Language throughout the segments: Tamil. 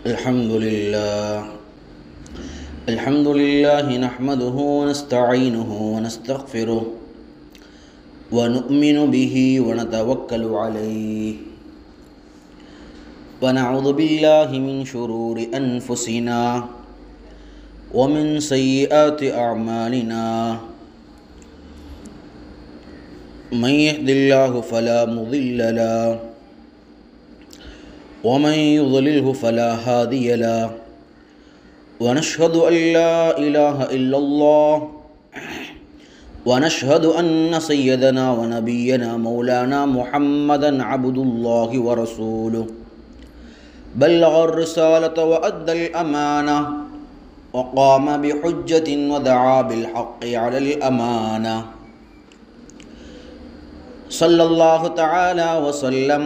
الحمد لله نحمده ونستعينه ونستغفره ونؤمن به ونتوكل عليه ونعوذ بالله من شرور أنفسنا ومن سيئات أعمالنا من يهد الله فلا مضل له ومن يضلله فلا هادي له ونشهد أن لا إله إلا الله ونشهد أن سيدنا ونبينا مولانا محمدا عبد الله ورسوله بلغ الرسالة وأدى الأمانة وقام بحجة ودعا بالحق على الأمانة صلى الله تعالى وسلم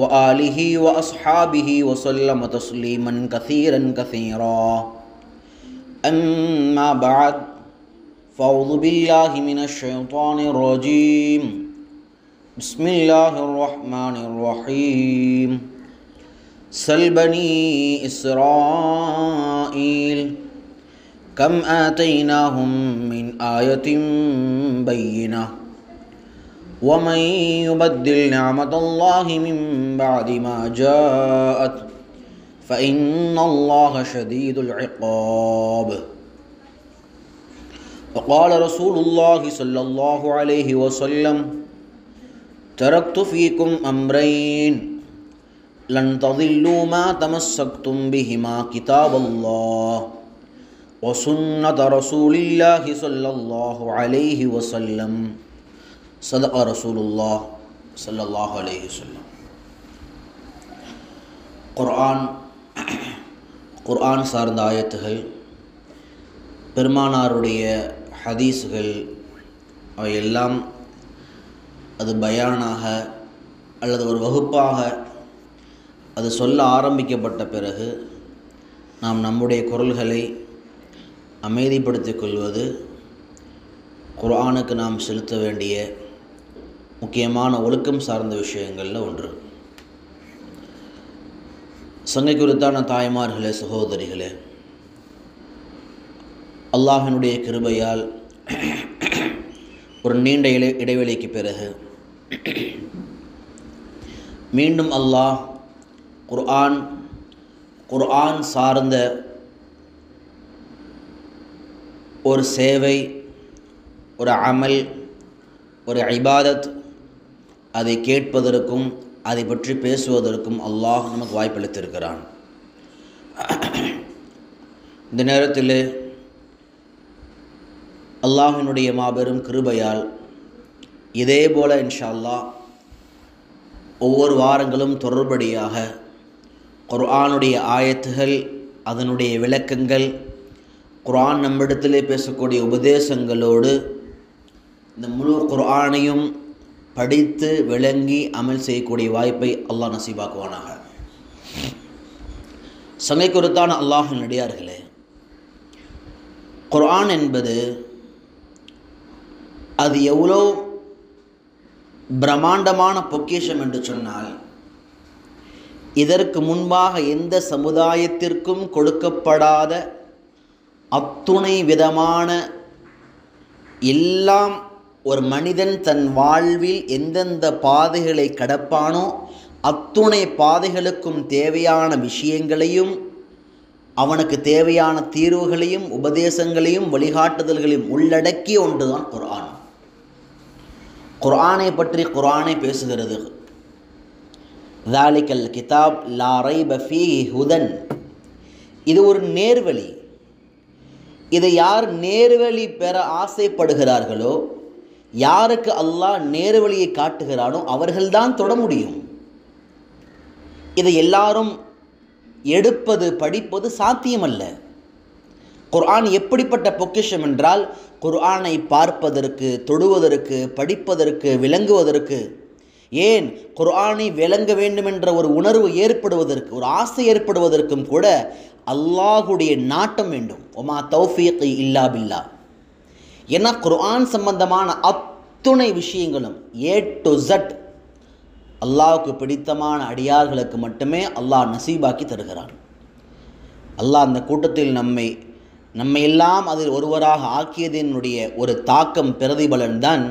وآله وأصحابه وسلم تسليما كثيرا كثيرا أما بعد فأعوذ بالله من الشيطان الرجيم بسم الله الرحمن الرحيم سل بني إسرائيل كم آتيناهم من آية بينة ومن يبدل نعمة الله من بعد ما جاءت فإن الله شديد العقاب وقال رسول الله صلى الله عليه وسلم تركت فيكم أمرين لن تضلوا ما تمسكتم بهما كتاب الله وسنة رسول الله صلى الله عليه وسلم صدق رسول الله صلى الله عليه وسلم. குர்ஆன் சார்ந்த ஆயத்துகள், பெருமானாருடைய ஹதீஸுகள், அவையெல்லாம் அது பயானாக அல்லது ஒரு வகுப்பாக அது சொல்ல ஆரம்பிக்கப்பட்ட பிறகு நாம் நம்முடைய குரல்களை அமைதிப்படுத்திக் கொள்வது குர்ஆனுக்கு நாம் செலுத்த வேண்டிய முக்கியமான ஒழுக்கம் சார்ந்த விஷயங்களில் ஒன்று. சங்கைக்குறித்தான தாய்மார்களே, சகோதரிகளே, அல்லாஹினுடைய கிருபையால் ஒரு நீண்ட இடைவெளிக்கு பிறகு மீண்டும் அல்லாஹ் குர்ஆன் சார்ந்த ஒரு சேவை, ஒரு அமல், ஒரு இபாதத், அதை கேட்பதற்கும் அதை பற்றி பேசுவதற்கும் அல்லாஹ் நமக்கு வாய்ப்பளித்திருக்கிறான். இந்த நேரத்தில் அல்லாஹினுடைய மாபெரும் கிருபையால் இதே போல இன்ஷா அல்லாஹ் ஒவ்வொரு வாரங்களும் தொடர்படியாக குர்ஆனுடைய ஆயத்துகள், அதனுடைய விளக்கங்கள், குர்ஆன் நம்மிடத்திலே பேசக்கூடிய உபதேசங்களோடு இந்த முழு குர்ஆனையும் படித்து விளங்கி அமல் செய்யக்கூடிய வாய்ப்பை அல்லாஹ் நசீபாக்குவானாக. சங்கைக்குறித்தான அல்லாஹின் அடியார்களே, குர்ஆன் என்பது அது எவ்வளோ பிரம்மாண்டமான பொக்கிஷம் என்று சொன்னால், இதற்கு முன்பாக எந்த சமுதாயத்திற்கும் கொடுக்கப்படாத அத்துணை விதமான எல்லாம் ஒரு மனிதன் தன் வாழ்வில் எந்தெந்த பாதைகளை கடப்பானோ அத்துணை பாதைகளுக்கும் தேவையான விஷயங்களையும் அவனுக்கு தேவையான தீர்வுகளையும் உபதேசங்களையும் வழிகாட்டுதல்களையும் உள்ளடக்கிய ஒன்றுதான் குர்ஆன். குர்ஆனை பற்றி குர்ஆனை பேசுகிறது. ذَلِكَ الْكِتَابُ لَا رَيْبَ فِيهِ هُدًى. இது ஒரு நேர்வழி. இதை யார் நேர்வழி பெற ஆசைப்படுகிறார்களோ, யாருக்கு அல்லாஹ் நேர்வழியை காட்டுகிறானோ அவர்கள்தான் தொட முடியும். இதை எல்லாரும் எடுப்பது, படிப்பது சாத்தியமல்ல. குர்ஆன் எப்படிப்பட்ட பொக்கிஷம் என்றால், குர்ஆனை பார்ப்பதற்கு, தொடுவதற்கு, படிப்பதற்கு, விளங்குவதற்கு, ஏன் குர்ஆனை விளங்க வேண்டும் என்ற ஒரு உணர்வு ஏற்படுவதற்கு, ஒரு ஆசை ஏற்படுவதற்கும் கூட அல்லாஹுடைய நாட்டம் வேண்டும். ஒமா தௌஃபீகி இல்லா பில்லா. ஏன்னா குர்ஆன் சம்பந்தமான அத்துணை விஷயங்களும் A to Z அல்லாஹ்வுக்கு பிடித்தமான அடியார்களுக்கு மட்டுமே அல்லாஹ் நசீபாக்கி தருகிறான். அல்லாஹ் அந்த கூட்டத்தில் நம்மை எல்லாம் அதில் ஒருவராக ஆக்கியதனுடைய ஒரு தாக்கம் பிரதிபலன் தான்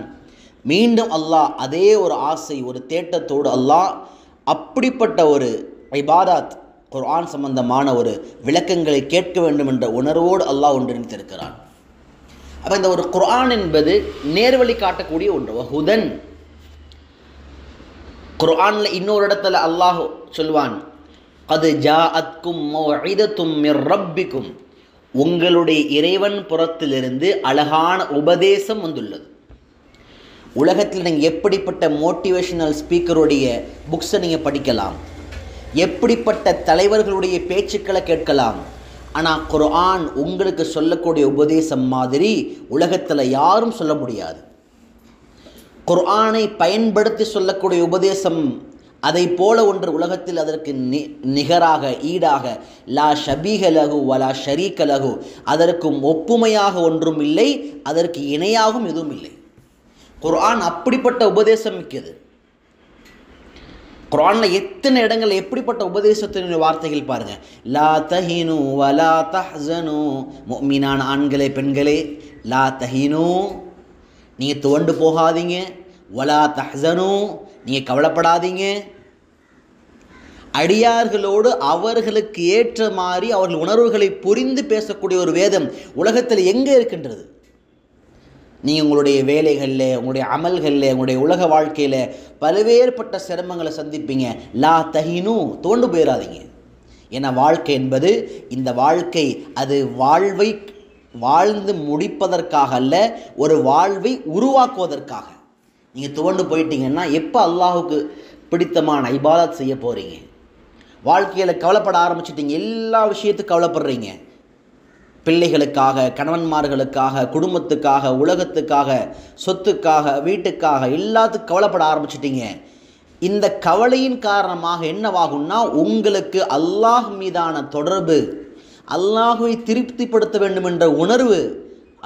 மீண்டும் அல்லாஹ் அதே ஒரு ஆசை, ஒரு தேட்டத்தோடு அல்லாஹ் அப்படிப்பட்ட ஒரு இபாதத், குர்ஆன் சம்பந்தமான ஒரு விளக்கங்களை கேட்க வேண்டும் என்ற உணர்வோடு அல்லாஹ் ஒன்றிணைத்திருக்கிறான். அப்போ இந்த ஒரு குர்ஆன் என்பது நேர்வழி காட்டக்கூடிய ஒன்று. ஹுதன், குர்ஆனில் இன்னொரு இடத்துல அல்லாஹ் சொல்வான், கது ஜாஅத்கும் மௌஇதத்தும் மிர் ரப்பிக்கும், உங்களுடைய இறைவன் புறத்திலிருந்து அழகான உபதேசம் வந்துள்ளது. உலகத்தில் நீங்கள் எப்படிப்பட்ட மோட்டிவேஷனல் ஸ்பீக்கருடைய புக்ஸை நீங்கள் படிக்கலாம், எப்படிப்பட்ட தலைவர்களுடைய பேச்சுக்களை கேட்கலாம், ஆனால் குர்ஆன் உங்களுக்கு சொல்லக்கூடிய உபதேசம் மாதிரி உலகத்தில் யாரும் சொல்ல முடியாது. குர்ஆனை பயன்படுத்தி சொல்லக்கூடிய உபதேசம் அதை போல ஒன்று உலகத்தில் அதற்கு நிகராக, ஈடாக, லா ஷபீஹ லஹு வலா ஷரீக லஹு, அதற்கும் ஒப்புமையாக ஒன்றும் இல்லை, அதற்கு இணையாகவும் எதுவும் இல்லை. குர்ஆன் அப்படிப்பட்ட உபதேசம் மிக்கது. குர்ஆனில் எத்தனை இடங்கள் எப்படிப்பட்ட உபதேசத்தினுடைய வார்த்தைகள் பாருங்கள். லா தஹினு வலா தஹ்ஸனு, முஃமினான ஆண்களே பெண்களே, லா தஹினு, நீங்கள் துவண்டு போகாதீங்க, வலா தஹ்ஸனு, நீங்கள் கவலைப்படாதீங்க. அடியார்களோடு அவர்களுக்கு ஏற்ற மாதிரி அவர்கள் உணர்வுகளை புரிந்து பேசக்கூடிய ஒரு வேதம் உலகத்தில் எங்கே இருக்கின்றது? நீங்கள் உங்களுடைய வேலைகளில், உங்களுடைய அமல்களில், உங்களுடைய உலக வாழ்க்கையில் பல்வேறுபட்ட சிரமங்களை சந்திப்பீங்க. லா தஹினு, தோண்டு போயிடாதீங்க. ஏன்னா வாழ்க்கை என்பது, இந்த வாழ்க்கை அது வாழ்வை வாழ்ந்து முடிப்பதற்காக அல்ல, ஒரு வாழ்வை உருவாக்குவதற்காக. நீங்கள் துவண்டு போயிட்டீங்கன்னா எப்போ அல்லாஹுக்கு பிடித்தமான இபாதத் செய்ய போகிறீங்க? வாழ்க்கையில் கவலைப்பட ஆரம்பிச்சிட்டிங்க, எல்லா விஷயத்துக்கும் கவலைப்படுறீங்க, பிள்ளைகளுக்காக, கணவன்மார்களுக்காக, குடும்பத்துக்காக, உலகத்துக்காக, சொத்துக்காக, வீட்டுக்காக, எல்லாத்துக்கும் கவலைப்பட ஆரம்பிச்சிட்டிங்க. இந்த கவலையின் காரணமாக என்னவாகும்னா, உங்களுக்கு அல்லாஹ் மீதான தொடர்பு, அல்லாஹுவை திருப்திப்படுத்த வேண்டும் என்ற உணர்வு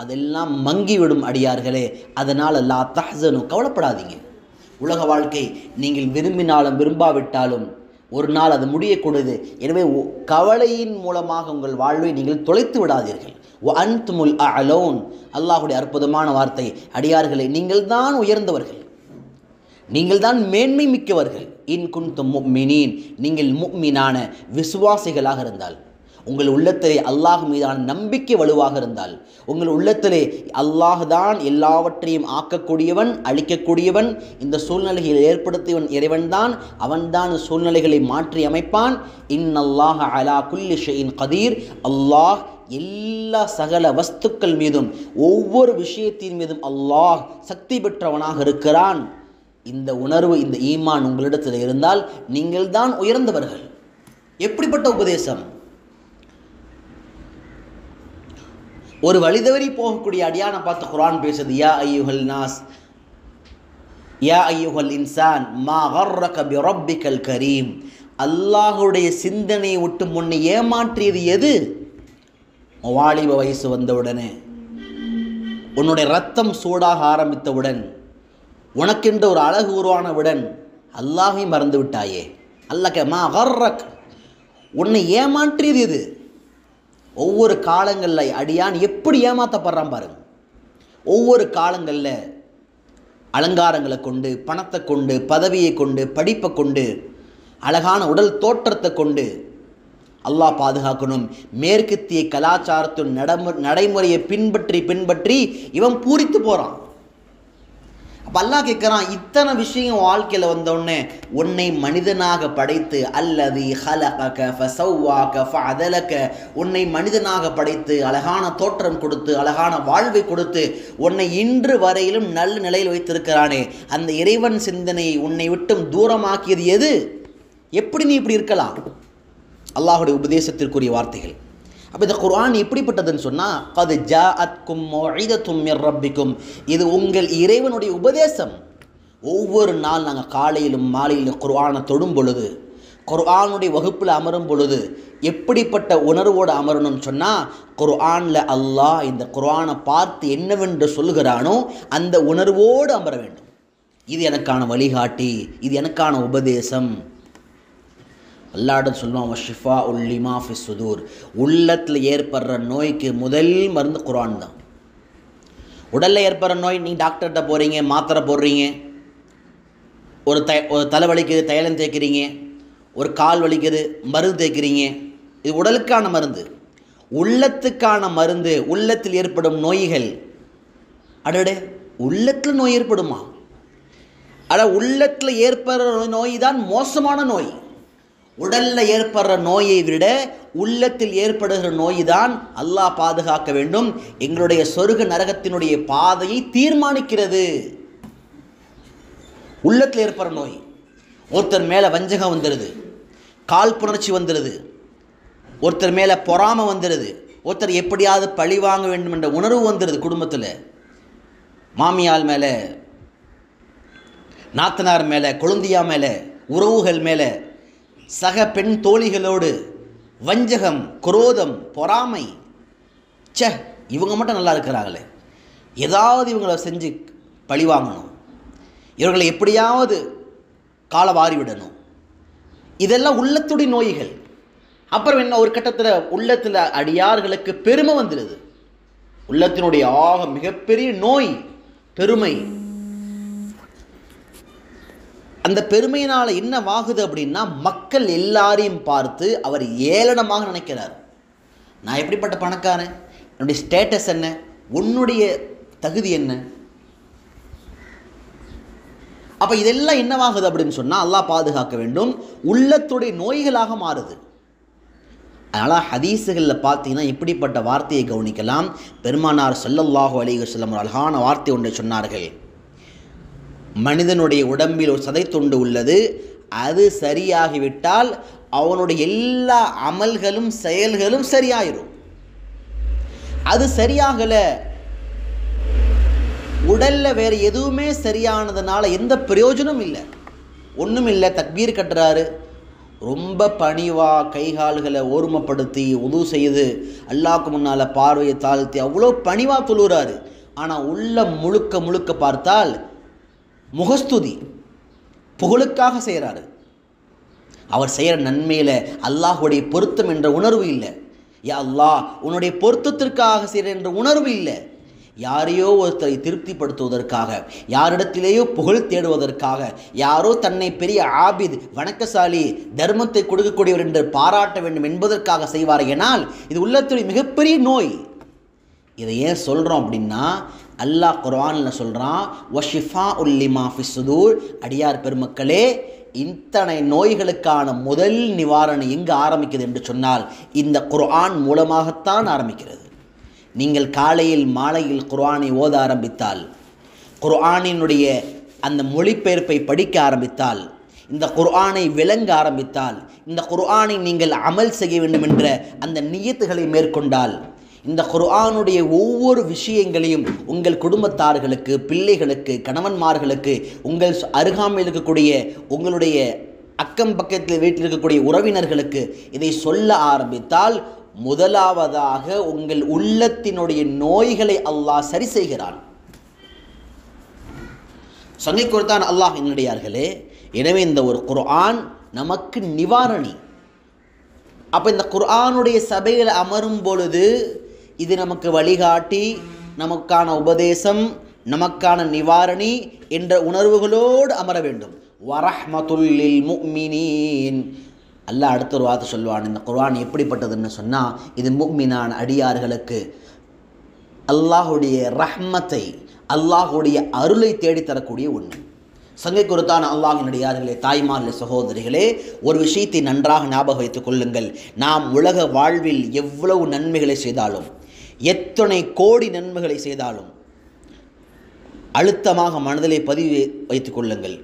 அதெல்லாம் மங்கிவிடும் அடியார்களே. அதனால் லா தஹ்ஸனு, கவலைப்படாதீங்க. உலக வாழ்க்கை நீங்கள் விரும்பினாலும் விரும்பாவிட்டாலும் ஒரு நாள் அது முடியக்கூடாது. எனவே கவலையின் மூலமாக உங்கள் வாழ்வை நீங்கள் தொலைத்து விடாதீர்கள். வ அன்துமுல் அஅலூன், அல்லாஹுடைய அற்புதமான வார்த்தை. அடியார்களே, நீங்கள் தான் உயர்ந்தவர்கள், நீங்கள் தான் மேன்மை மிக்கவர்கள். இன் குன்தும் முஃமினீன், நீங்கள் முஃமினான விசுவாசிகளாக இருந்தால், உங்கள் உள்ளத்திலே அல்லாஹ் மீதான நம்பிக்கை வலுவாக இருந்தால், உங்கள் உள்ளத்திலே அல்லாஹ் தான் எல்லாவற்றையும் ஆக்கக்கூடியவன், அழிக்கக்கூடியவன், இந்த சூழ்நிலைகளை ஏற்படுத்தியவன் இறைவன்தான், அவன்தான் சூழ்நிலைகளை மாற்றி அமைப்பான். இன்னல்லாஹ அலா குல்லி ஷைஇன் கதீர், அல்லாஹ் எல்லா சகல வஸ்துக்கள் மீதும், ஒவ்வொரு விஷயத்தின் மீதும் அல்லாஹ் சக்தி பெற்றவனாக இருக்கிறான். இந்த உணர்வு, இந்த ஈமான் உங்களிடத்தில் இருந்தால் நீங்கள் தான் உயர்ந்தவர்கள். எப்படிப்பட்ட உபதேசம்! ஒரு வழிதவறி போகக்கூடிய அடியானை பார்த்து குர்ஆன் பேசுது. யா ஐயுஹல் நாஸ், யா ஐயுஹல் இன்சான், மா கர்ரக பி ரப்பிக்கல் கரீம். அல்லாஹுடைய சிந்தனையை விட்டு முன்னே ஏமாற்றியது எது? வாலிப வயசு வந்தவுடனே, உன்னுடைய ரத்தம் சூடாக ஆரம்பித்தவுடன், உனக்கென்று ஒரு அழகு உருவானவுடன் அல்லாஹை மறந்து விட்டாயே. அல்லாஹ் மா கர்ரக், உன்னை ஏமாற்றியது எது? ஒவ்வொரு காலங்களில் அடியான் எப்படி ஏமாற்றப்படுறான் பாருங்க. ஒவ்வொரு காலங்களில் அலங்காரங்களை கொண்டு, பணத்தை கொண்டு, பதவியை கொண்டு, படிப்பை கொண்டு, அழகான உடல் தோற்றத்தை கொண்டு, அல்லாஹ் பாதுகாக்கணும், மேற்கத்திய கலாச்சாரத்தின் நடைமுறையை பின்பற்றி இவன் பூரித்து போகிறான். அப்போ அல்லாஹ் கேட்குறான், இத்தனை விஷயம் வாழ்க்கையில் வந்தோடனே உன்னை மனிதனாக படைத்து, அல்லதி ஹலகக ஃபஸவ்வாக ஃபஅதலக, உன்னை மனிதனாக படைத்து அழகான தோற்றம் கொடுத்து, அழகான வாழ்வை கொடுத்து, உன்னை இன்று வரையிலும் நல்ல நிலையில் வைத்திருக்கிறானே, அந்த இறைவன் சிந்தனையை உன்னை விட்டும் தூரமாக்கியது எது? எப்படி நீ இப்படி இருக்கலாம்? அல்லாஹுடைய உபதேசத்திற்குரிய வார்த்தைகள். அப்போ இந்த குர்ஆன் எப்படிப்பட்டதுன்னு சொன்னால், கது ஜாஅத்கும் மௌஇதத்தும் மிர் ரப்பிக்கும், இது உங்கள் இறைவனுடைய உபதேசம். ஒவ்வொரு நாள் நாங்கள் காலையிலும் மாலையிலும் குர்ஆனை தொடும் பொழுது, குர்ஆனுடைய வகுப்பில் அமரும் பொழுது எப்படிப்பட்ட உணர்வோடு அமரணும்னு சொன்னால், குர்ஆனில் அல்லாஹ் இந்த குர்ஆனை பார்த்து என்னவென்று சொல்லுகிறானோ அந்த உணர்வோடு அமர வேண்டும். இது எனக்கான வழிகாட்டி, இது எனக்கான உபதேசம். அல்லாஹ் சொல்லுவான், வஷிஃபா உல்லிமா ஃபி சுதூர். உள்ளத்தில் ஏற்படுற நோய்க்கு முதல் மருந்து குர்ஆன் தான். உடலில் ஏற்படுற நோய், நீங்கள் டாக்டர்கிட்ட போகிறீங்க, மாத்திரை போடுறீங்க, ஒரு தலை வலிக்குது தைலம் தேய்க்கிறீங்க, ஒரு கால் வலிக்குது மருந்து தேய்க்கிறீங்க, இது உடலுக்கான மருந்து. உள்ளத்துக்கான மருந்து, உள்ளத்தில் ஏற்படும் நோய்கள். அடடே, உள்ளத்தில் நோய் ஏற்படுமா? உள்ளத்தில் ஏற்படுற நோய் தான் மோசமான நோய். உடலில் ஏற்படுற நோயை விட உள்ளத்தில் ஏற்படுகிற நோய் தான் அல்லாஹ் பாதுகாக்க வேண்டும், எங்களுடைய சொர்க்க நரகத்தினுடைய பாதையை தீர்மானிக்கிறது. உள்ளத்தில் ஏற்படுற நோய். ஒருத்தர் மேலே வஞ்சகம் வந்துடுது, காழ்ப்புணர்ச்சி வந்துடுது, ஒருத்தர் மேலே பொறாமை வந்துடுது, ஒருத்தர் எப்படியாவது பழி வாங்க வேண்டும் என்ற உணர்வு வந்துடுது. குடும்பத்தில் மாமியார் மேலே, நாத்தனார் மேலே, கொழுந்தியா மேலே, உறவுகள் மேலே, சக பெண் தோழிகளோடு வஞ்சகம், குரோதம், பொறாமை. இவங்க மட்டும் நல்லா இருக்கிறாங்களே, ஏதாவது இவங்களை செஞ்சு பழி வாங்கணும், இவர்களை எப்படியாவது காலை வாரி விடணும். இதெல்லாம் உள்ளத்துடைய நோய்கள். அப்புறம் என்ன, ஒரு கட்டத்தில் உள்ளத்தில் அடியார்களுக்கு பெருமை வந்துடுது. உள்ளத்தினுடைய மிகப்பெரிய நோய் பெருமை. அந்த பெருமையினால் என்ன ஆகுது அப்படின்னா, மக்கள் எல்லாரையும் பார்த்து அவர் ஏளனமாக நினைக்கிறார். நான் எப்படிப்பட்ட பணக்காரன், என்னுடைய ஸ்டேட்டஸ் என்ன, உன்னுடைய தகுதி என்ன? அப்போ இதெல்லாம் என்னவாகுது அப்படின்னு சொன்னால், அல்லாஹ் பாதுகாக்க வேண்டும், உள்ளத்துடைய நோய்களாக மாறுது. அதனால் ஹதீஸுகளில் பார்த்தீங்கன்னா இப்படிப்பட்ட வார்த்தையை கவனிக்கலாம். பெருமானார் ஸல்லல்லாஹு அலைஹி வஸல்லம் ஒரு அழகான வார்த்தை ஒன்றை சொன்னார்கள். மனிதனுடைய உடம்பில் ஒரு சதை துண்டு உள்ளது, அது சரியாகிவிட்டால் அவனுடைய எல்லா அமல்களும் செயல்களும் சரியாயிரும். அது சரியாகலை, உடலில் வேறு எதுவுமே சரியானதுனால எந்த பிரயோஜனமும் இல்லை, ஒன்றும் இல்லை. தக்பீர் கட்டுறாரு, ரொம்ப பணிவாக கைகால்களை ஓர்மைப்படுத்தி உது செய்து அல்லாஹ்க்கு முன்னால் பார்வையை தாழ்த்தி அவ்வளோ பணிவாக தொழுகிறாரு. ஆனால் உள்ள முழுக்க முழுக்க பார்த்தால் முகஸ்துதி, புகழுக்காக செய்கிறாரு. அவர் செய்கிற நன்மையில் அல்லாஹுடைய பொருத்தம் என்ற உணர்வு இல்லை. யா அல்லாஹ், உன்னுடைய பொருத்தத்திற்காக செய்கிற என்ற உணர்வு இல்லை. யாரையோ ஒருத்தரை திருப்திப்படுத்துவதற்காக, யாரிடத்திலேயோ புகழ் தேடுவதற்காக, யாரோ தன்னை பெரிய ஆபித், வணக்கசாலி, தர்மத்தை கொடுக்கக்கூடியவர் என்று பாராட்ட வேண்டும் என்பதற்காக செய்வார். ஏனால் இது உள்ளத்துடைய மிகப்பெரிய நோய். இதை ஏன் சொல்கிறோம் அப்படின்னா, அல்லாஹ் குர்ஆனில் சொல்கிறான், வஷிஃபா உல்லிமா ஃபி சுதூர். அடியார் பெருமக்களே, இத்தனை நோய்களுக்கான முதல் நிவாரணம் எங்கே ஆரம்பிக்குது என்று சொன்னால், இந்த குர்ஆன் மூலமாகத்தான் ஆரம்பிக்கிறது. நீங்கள் காலையில் மாலையில் குர்ஆனை ஓத ஆரம்பித்தால், குர்ஆனினுடைய அந்த மொழிபெயர்ப்பை படிக்க ஆரம்பித்தால், இந்த குர்ஆனை விளங்க ஆரம்பித்தால், இந்த குர்ஆனை நீங்கள் அமல் செய்ய வேண்டும் என்ற அந்த நியத்துகளை மேற்கொண்டால், இந்த குர்ஆனுடைய ஒவ்வொரு விஷயங்களையும் உங்கள் குடும்பத்தார்களுக்கு, பிள்ளைகளுக்கு, கணவன்மார்களுக்கு, உங்கள் அருகாமையில் இருக்கக்கூடிய உங்களுடைய அக்கம் பக்கத்தில் வீட்டில் இருக்கக்கூடிய உறவினர்களுக்கு இதை சொல்ல ஆரம்பித்தால், முதலாவதாக உங்கள் உள்ளத்தினுடைய நோய்களை அல்லாஹ் சரி செய்கிறான். சொல்லிக் கொடுத்தான் அல்லாஹ். என்னுடையார்களே, எனவே இந்த ஒரு குர்ஆன் நமக்கு நிவாரணி. அப்போ இந்த குர்ஆனுடைய சபையில் அமரும் பொழுது இது நமக்கு வழிகாட்டி, நமக்கான உபதேசம், நமக்கான நிவாரணி என்ற உணர்வுகளோடு அமர வேண்டும். வரஹ்மத்துல் லில் முஃமினீன். அல்லாஹ் அடுத்த ஒரு வார்த்தை சொல்வான். இந்த குர்ஆன் எப்படிப்பட்டதுன்னு சொன்னால், இது முஃமினான அடியார்களுக்கு அல்லாஹுடைய ரஹ்மத்தை, அல்லாஹுடைய அருளை தேடித்தரக்கூடிய ஒன்று. சங்கை குறித்தான அல்லாஹின் அடியார்களே, தாய்மார்களே, சகோதரிகளே, ஒரு விஷயத்தை நன்றாக ஞாபகம் வைத்துக் கொள்ளுங்கள். நாம் உலக வாழ்வில் எவ்வளவு நன்மைகளை செய்தாலும், எத்தனை கோடி நன்மைகளை செய்தாலும், அழுத்தமாக மனதிலே பதிவு வைத்துக் கொள்ளுங்கள்.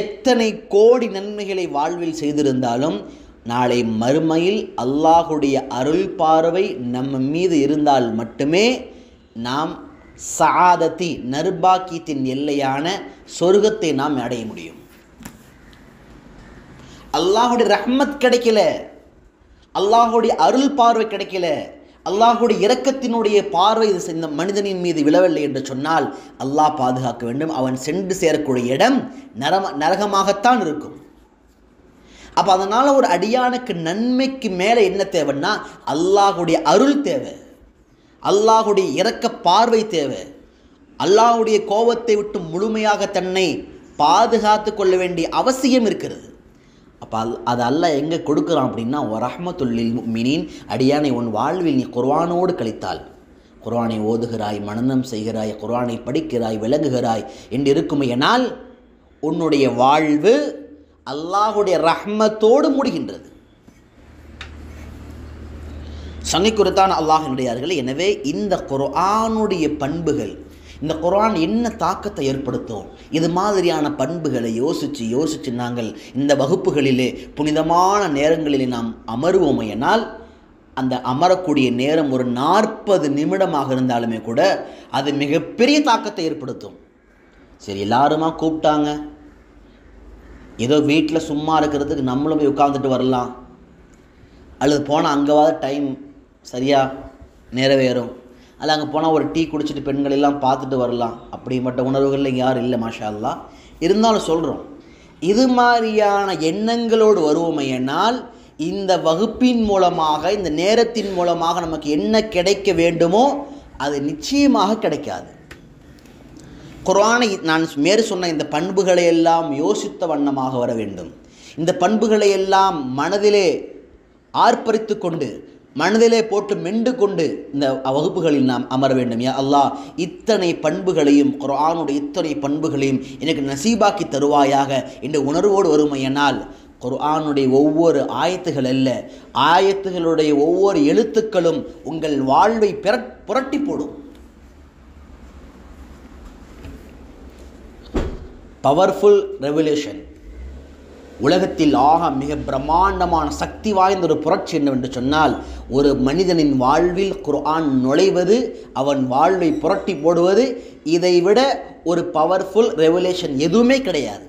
எத்தனை கோடி நன்மைகளை வாழ்வில் செய்திருந்தாலும், நாளை மறுமையில் அல்லாஹுடைய அருள் பார்வை நம்ம மீது இருந்தால் மட்டுமே நாம் சஆதத்தி, நர்பாக்கியத்தின் எல்லையான சொர்க்கத்தை நாம் அடைய முடியும். அல்லாஹுடைய ரஹ்மத் கிடைக்கல, அல்லாஹுடைய அருள் பார்வை கிடைக்கல, அல்லாஹுடைய இரக்கத்தினுடைய பார்வை இந்த மனிதனின் மீது விழவில்லை என்று சொன்னால் அல்லாஹ் பாதுகாக்க வேண்டும். அவன் சென்று சேரக்கூடிய இடம் நரகமாகத்தான் இருக்கும். அப்போ அதனால் ஒரு அடியானுக்கு நன்மைக்கு மேலே என்ன தேவைன்னா அல்லாஹுடைய அருள் தேவை, அல்லாஹுடைய இரக்க பார்வை தேவை, அல்லாஹுடைய கோபத்தை விட்டு முழுமையாக தன்னை பாதுகாத்து கொள்ள வேண்டிய அவசியம் இருக்கிறது. அப்போ அது அல்லாஹ் எங்கே கொடுக்குறான் அப்படின்னா ரஹ்மத்துல் லில் முஃமினீன், அடியானை உன் வாழ்வில் நீ குர்ஆனோடு கழித்தால், குர்ஆனை ஓதுகிறாய், மனனம் செய்கிறாய், குர்ஆனை படிக்கிறாய், விளங்குகிறாய் என்று இருக்குமையினால் உன்னுடைய வாழ்வு அல்லாஹுடைய ரஹ்மத்தோடு முடிகின்றது. சங்கைக்குறுத்தான அல்லாஹ்வினுடையார்களே, எனவே இந்த குர்ஆனுடைய பண்புகள், இந்த குர்ஆன் என்ன தாக்கத்தை ஏற்படுத்தும், இது மாதிரியான பண்புகளை யோசித்து நாங்கள் இந்த வகுப்புகளிலே புனிதமான நேரங்களிலே நாம் அமருவோமையினால் அந்த அமரக்கூடிய நேரம் ஒரு 40 நிமிடமாக இருந்தாலுமே கூட அது மிகப்பெரிய தாக்கத்தை ஏற்படுத்தும். சரி, எல்லாருமா கூப்பிட்டாங்க, ஏதோ வீட்டில் சும்மா இருக்கிறதுக்கு நம்மளும் போய் உட்காந்துட்டு வரலாம், அல்லது போனால் அங்கேவாத டைம் சரியாக நிறைவேறும், அல்ல அங்கே போனால் ஒரு டீ குடிச்சிட்டு பெண்கள் எல்லாம் பார்த்துட்டு வரலாம், அப்படிப்பட்ட உணர்வுகளில் இங்கே யாரும் இல்லை மாஷா அல்லாஹ். இருந்தாலும் சொல்கிறோம், இது மாதிரியான எண்ணங்களோடு வருவோமையினால் இந்த வகுப்பின் மூலமாக, இந்த நேரத்தின் மூலமாக நமக்கு என்ன கிடைக்க வேண்டுமோ அது நிச்சயமாக கிடைக்காது. குர்ஆனை நான் மேற் சொன்ன இந்த பண்புகளை எல்லாம் யோசித்த வண்ணமாக வர வேண்டும். இந்த பண்புகளை எல்லாம் மனதிலே ஆர்ப்பரித்து கொண்டு, மனதிலே போட்டு மெண்டு கொண்டு இந்த வகுப்புகளில் நாம் அமர வேண்டும். யா அல்லாஹ், இத்தனை பண்புகளையும், குர்ஆனுடைய இத்தனை பண்புகளையும் எனக்கு நசீபாக்கி தருவாயாக என்ற உணர்வோடு வருமையினால் குர்ஆனுடைய ஒவ்வொரு ஆயத்துகள் அல்ல, ஆயத்துகளுடைய ஒவ்வொரு எழுத்துக்களும் உங்கள் வாழ்வை புரட்டி போடும். பவர்ஃபுல் ரெவல்யூஷன், உலகத்தில் மிக பிரம்மாண்டமான சக்தி வாய்ந்த ஒரு புரட்சி என்னவென்று சொன்னால் ஒரு மனிதனின் வாழ்வில் குர்ஆன் நுழைவது, அவன் வாழ்வை புரட்டி போடுவது, இதைவிட ஒரு பவர்ஃபுல் ரெவல்யூஷன் எதுவுமே கிடையாது.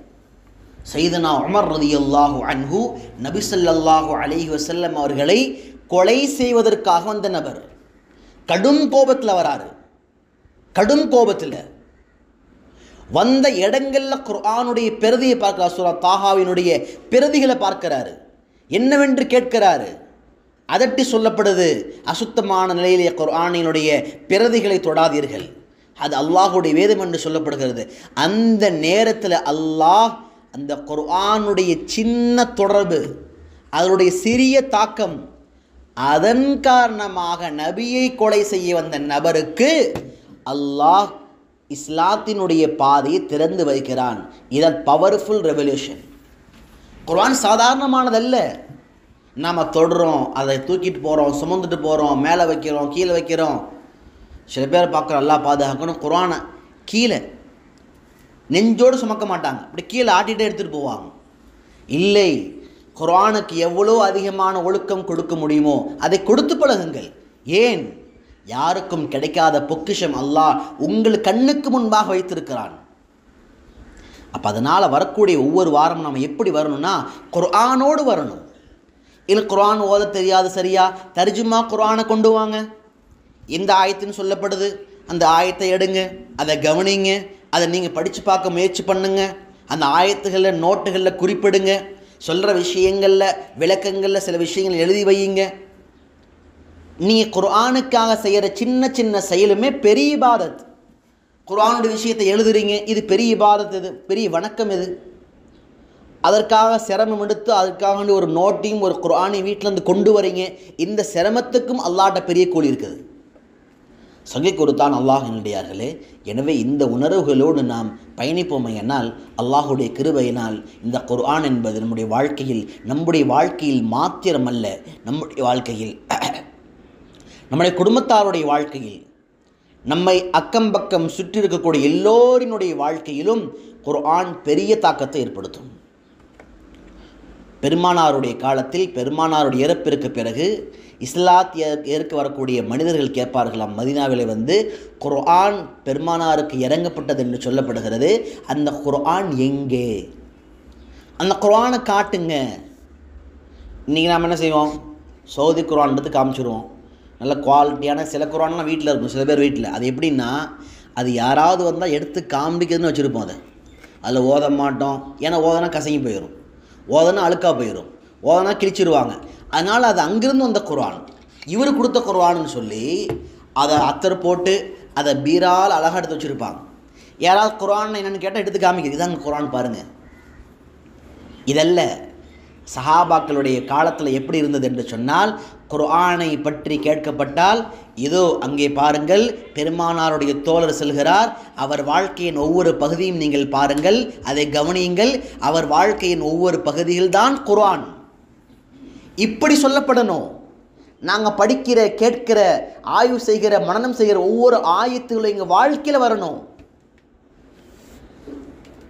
சையதுனா உமர் ரலியல்லாஹு அன்ஹு நபி ஸல்லல்லாஹு அலைஹி வஸல்லம் அவர்களை கொலை செய்வதற்காக வந்த நபர் கடும் கோபத்தில் வராரு. கடும் கோபத்தில் வந்த இடங்களில் குர்ஆனுடைய பிரதியை பார்க்கிறார். சூரா தாஹாவினுடைய பிரதிகளை பார்க்கிறாரு. என்னவென்று கேட்கிறாரு. அதட்டி சொல்லப்படுது, அசுத்தமான நிலையிலே குர்ஆனினுடைய பிரதிகளை தொடாதீர்கள், அது அல்லாஹுடைய வேதம் என்று சொல்லப்படுகிறது. அந்த நேரத்தில் அல்லாஹ் அந்த குர்ஆனுடைய சின்ன தொடர்பு, அதனுடைய சிறிய தாக்கம், அதன் காரணமாக நபியை கொலை செய்ய வந்த நபருக்கு அல்லாஹ் இஸ்லாத்தினுடைய பாதையை திறந்து வைக்கிறான். இதன் பவர்ஃபுல் ரெவல்யூஷன். குர்ஆன் சாதாரணமானதல்ல. நாம் தொடுறோம், அதை தூக்கிட்டு போகிறோம், சுமந்துட்டு போகிறோம், மேலே வைக்கிறோம், கீழே வைக்கிறோம். சில பேர் பார்க்குறோம், அல்லாஹ் பாதுகாக்கணும், குர்ஆனை கீழே நெஞ்சோடு சுமக்க மாட்டாங்க, அப்படி கீழே ஆட்டிகிட்டே எடுத்துகிட்டு போவாங்க. இல்லை, குர்ஆனுக்கு எவ்வளோ அதிகமான ஒழுக்கம் கொடுக்க முடியுமோ அதை கொடுத்து பழகுங்கள். ஏன்? யாருக்கும் கிடைக்காத பொக்கிஷம் அல்லாஹ் உங்கள் கண்ணுக்கு முன்பாக வைத்திருக்கிறான். அப்போ அதனால் வரக்கூடிய ஒவ்வொரு வாரம் நம்ம எப்படி வரணும்னா குர்ஆனோடு வரணும். இல்லை குர்ஆன் ஓத தெரியாது, சரியா தர்ஜுமா குர்ஆனை கொண்டு வாங்க. எந்த ஆயத்துன்னு சொல்லப்படுது அந்த ஆயத்தை எடுங்க, அதை கவனிங்க, அதை நீங்கள் படித்து பார்க்க முயற்சி பண்ணுங்க. அந்த ஆயத்துகளில் நோட்டுகளில் குறிப்பிடுங்க. சொல்கிற விஷயங்களில் விளக்கங்களில் சில விஷயங்கள் எழுதி வையுங்க. நீங்கள் குர்ஆனுக்காக செய்கிற சின்ன சின்ன செயலுமே பெரிய இபாதத். குர்ஆனுடைய விஷயத்தை எழுதுறீங்க, இது பெரிய இபாதத், இது பெரிய வணக்கம். இது அதற்காக சிரமம் எடுத்து அதற்காக ஒரு நோட்டையும் ஒரு குர்ஆனையும் வீட்டிலேருந்து கொண்டு வரீங்க. இந்த சிரமத்துக்கும் அல்லாஹ்ட்ட பெரிய கூலி இருக்குது. சகை கொடுத்தான் அல்லாஹ்வினுடையார்களே. எனவே இந்த உணர்வுகளோடு நாம் பயணிப்போமையினால் அல்லாஹுடைய கிருபையினால் இந்த குர்ஆன் என்பது நம்முடைய வாழ்க்கையில் மாத்திரமல்ல, நம்முடைய குடும்பத்தாருடைய வாழ்க்கையில், நம்மை அக்கம் பக்கம் சுற்றி இருக்கக்கூடிய எல்லோரினுடைய வாழ்க்கையிலும் குர்ஆன் பெரிய தாக்கத்தை ஏற்படுத்தும். பெருமானாருடைய காலத்தில், பெருமானாருடைய இறப்பிற்கு பிறகு இஸ்லாத் ஏற்க வரக்கூடிய மனிதர்கள் கேட்பார்களாம், மதீனாவிலே வந்து குர்ஆன் பெருமானாருக்கு இறங்கப்பட்டது என்று சொல்லப்படுகிறது, அந்த குர்ஆன் எங்கே? அந்த குர்ஆனை காட்டுங்க. இன்றைக்கி நாம் என்ன செய்வோம்? சவுதி குர்ஆன் எடுத்து காமிச்சிடுவோம். நல்ல குவாலிட்டியான சில குர்ஆன்லாம் வீட்டில் இருக்கும், சில பேர் வீட்டில். அது எப்படின்னா, அது யாராவது வந்தால் எடுத்து காமிக்கிறதுன்னு வச்சுருப்போம். அதில் ஓத மாட்டோம். ஏன்னா ஓதனா கசங்கி போயிடும், ஓதனா அழுக்காக போயிடும், ஓதனா கிழிச்சிருவாங்க. அதனால் அது அங்கிருந்து வந்த குர்ஆன், இவர் கொடுத்த குர்ஆன்னு சொல்லி அதை அத்தர் போட்டு அதை பீரால் அழகாக எடுத்து வச்சுருப்பாங்க. யாராவது குர்ஆன் என்னென்னு கேட்டால் எடுத்து காமிக்கிறது, இதாங்க குர்ஆன் பாருங்கள். இதல்ல சஹாபாக்களுடைய காலத்தில் எப்படி இருந்தது என்று சொன்னால், குர்ஆனை பற்றி கேட்கப்பட்டால் இதோ அங்கே பாருங்கள், பெருமானாருடைய தோழர் செல்கிறார், அவர் வாழ்க்கையின் ஒவ்வொரு பகுதியும் நீங்கள் பாருங்கள், அதை கவனியுங்கள், அவர் வாழ்க்கையின் ஒவ்வொரு பகுதியில்தான் குர்ஆன். இப்படி சொல்லப்படணும். நாங்கள் படிக்கிற, கேட்கிற, ஆய்வு செய்கிற, மனனம் செய்கிற ஒவ்வொரு ஆயத்துகளும் எங்கள் வாழ்க்கையில் வரணும்.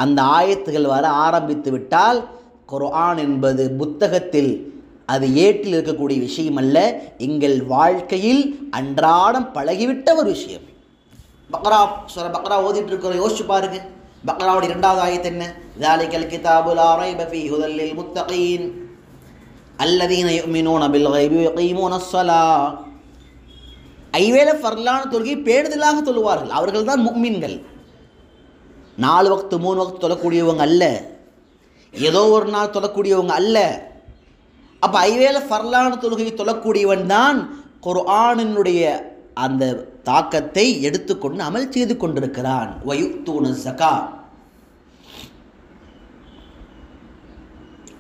அந்த ஆயத்துகள் வர ஆரம்பித்து விட்டால் குர்ஆன் என்பது புத்தகத்தில் அது ஏட்டில் இருக்கக்கூடிய விஷயம் அல்ல, எங்கள் வாழ்க்கையில் அன்றாடம் பழகிவிட்ட ஒரு விஷயம். பக்ரா ஓதிட்டு இருக்கிற யோசிச்சு பாருங்க. பக்ராவுடைய 2வது ஆயத்து என்ன? ذَلِكَ الْكِتَابُ لَا رَيْبَ فِيهِ هُدًى لِّلْمُتَّقِينَ الَّذِينَ يُؤْمِنُونَ بِالْغَيْبِ وَيُقِيمُونَ الصَّلَاةَ. ஐவேள ஃபர்லான தொழுகை பேணுதலாக தொழுவார்கள், அவர்கள் தான் முஃமின்கள். 4 வக்து 3 வக்து தொழக்கூடியவங்க அல்ல, ஏதோ ஒரு நாள் தொழக்கூடியவங்க அல்ல. அப்போ ஐவேள ஃபர்லான தொழுகை தொழக்கூடியவன் தான் குர்ஆனினுடைய அந்த தாக்கத்தை எடுத்துக்கொண்டு அமல் செய்து கொண்டிருக்கிறான். வயுத்தூன ஸகா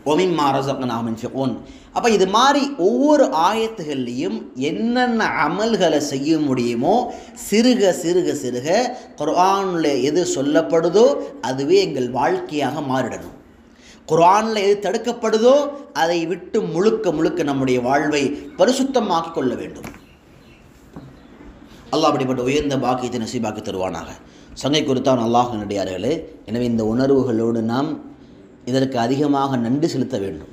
வமிம்மா ரஸக்னாஹும் யுன்ஃபிகூன். அப்போ இது மாதிரி ஒவ்வொரு ஆயத்துகள்லையும் என்னென்ன அமல்களை செய்ய முடியுமோ சிறுக சிறுக சிறுக குர்ஆனில் எது சொல்லப்படுதோ அதுவே எங்கள் வாழ்க்கையாக மாறிடணும். குர்ஆனில் எது தடுக்கப்படுதோ அதை விட்டு முழுக்க முழுக்க நம்முடைய வாழ்வை பரிசுத்தமாக்கி கொள்ள வேண்டும். அல்லாஹ் அப்படிப்பட்ட உயர்ந்த பாக்கியத்தை நசீபாக்கி தருவானாக. சங்கை குறித்தான் அல்லாஹ் நடிகார்களே. எனவே இந்த உணர்வுகளோடு நாம் இதற்கு அதிகமாக நன்றி செலுத்த வேண்டும்.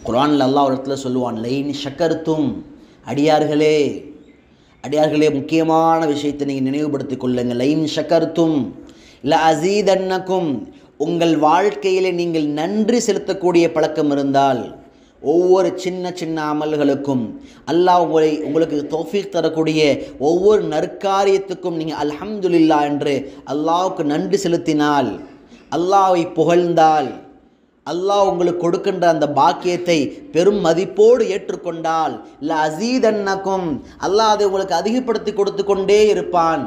குர்ஆனில் அல்லாஹ் ஒரு இடத்துல சொல்லுவான், லைன் ஷக்கர்த்தும், அடியார்களே முக்கியமான விஷயத்தை நீங்கள் நினைவுபடுத்திக் கொள்ளுங்கள். லைன் ஷக்கர்த்தும் ல அஸீதன்னக்கும், உங்கள் வாழ்க்கையிலே நீங்கள் நன்றி செலுத்தக்கூடிய பழக்கம் இருந்தால் ஒவ்வொரு சின்ன சின்ன அமல்களுக்கும் அல்லாஹ் உங்களுக்கு தௌஃபீக் தரக்கூடிய ஒவ்வொரு நற்காரியத்துக்கும் நீங்கள் அல்ஹம்துலில்லாஹ் என்று அல்லாஹ்வுக்கு நன்றி செலுத்தினால், அல்லாஹ்வை புகழ்ந்தால், அல்லாஹ் உங்களுக்கு கொடுக்கின்ற அந்த பாக்கியத்தை பெரும் மதிப்போடு ஏற்றுக்கொண்டால் ல அஸீதன்னக்கும், அல்லாஹ் அதை உங்களுக்கு அதிகப்படுத்தி கொடுத்து கொண்டே இருப்பான்.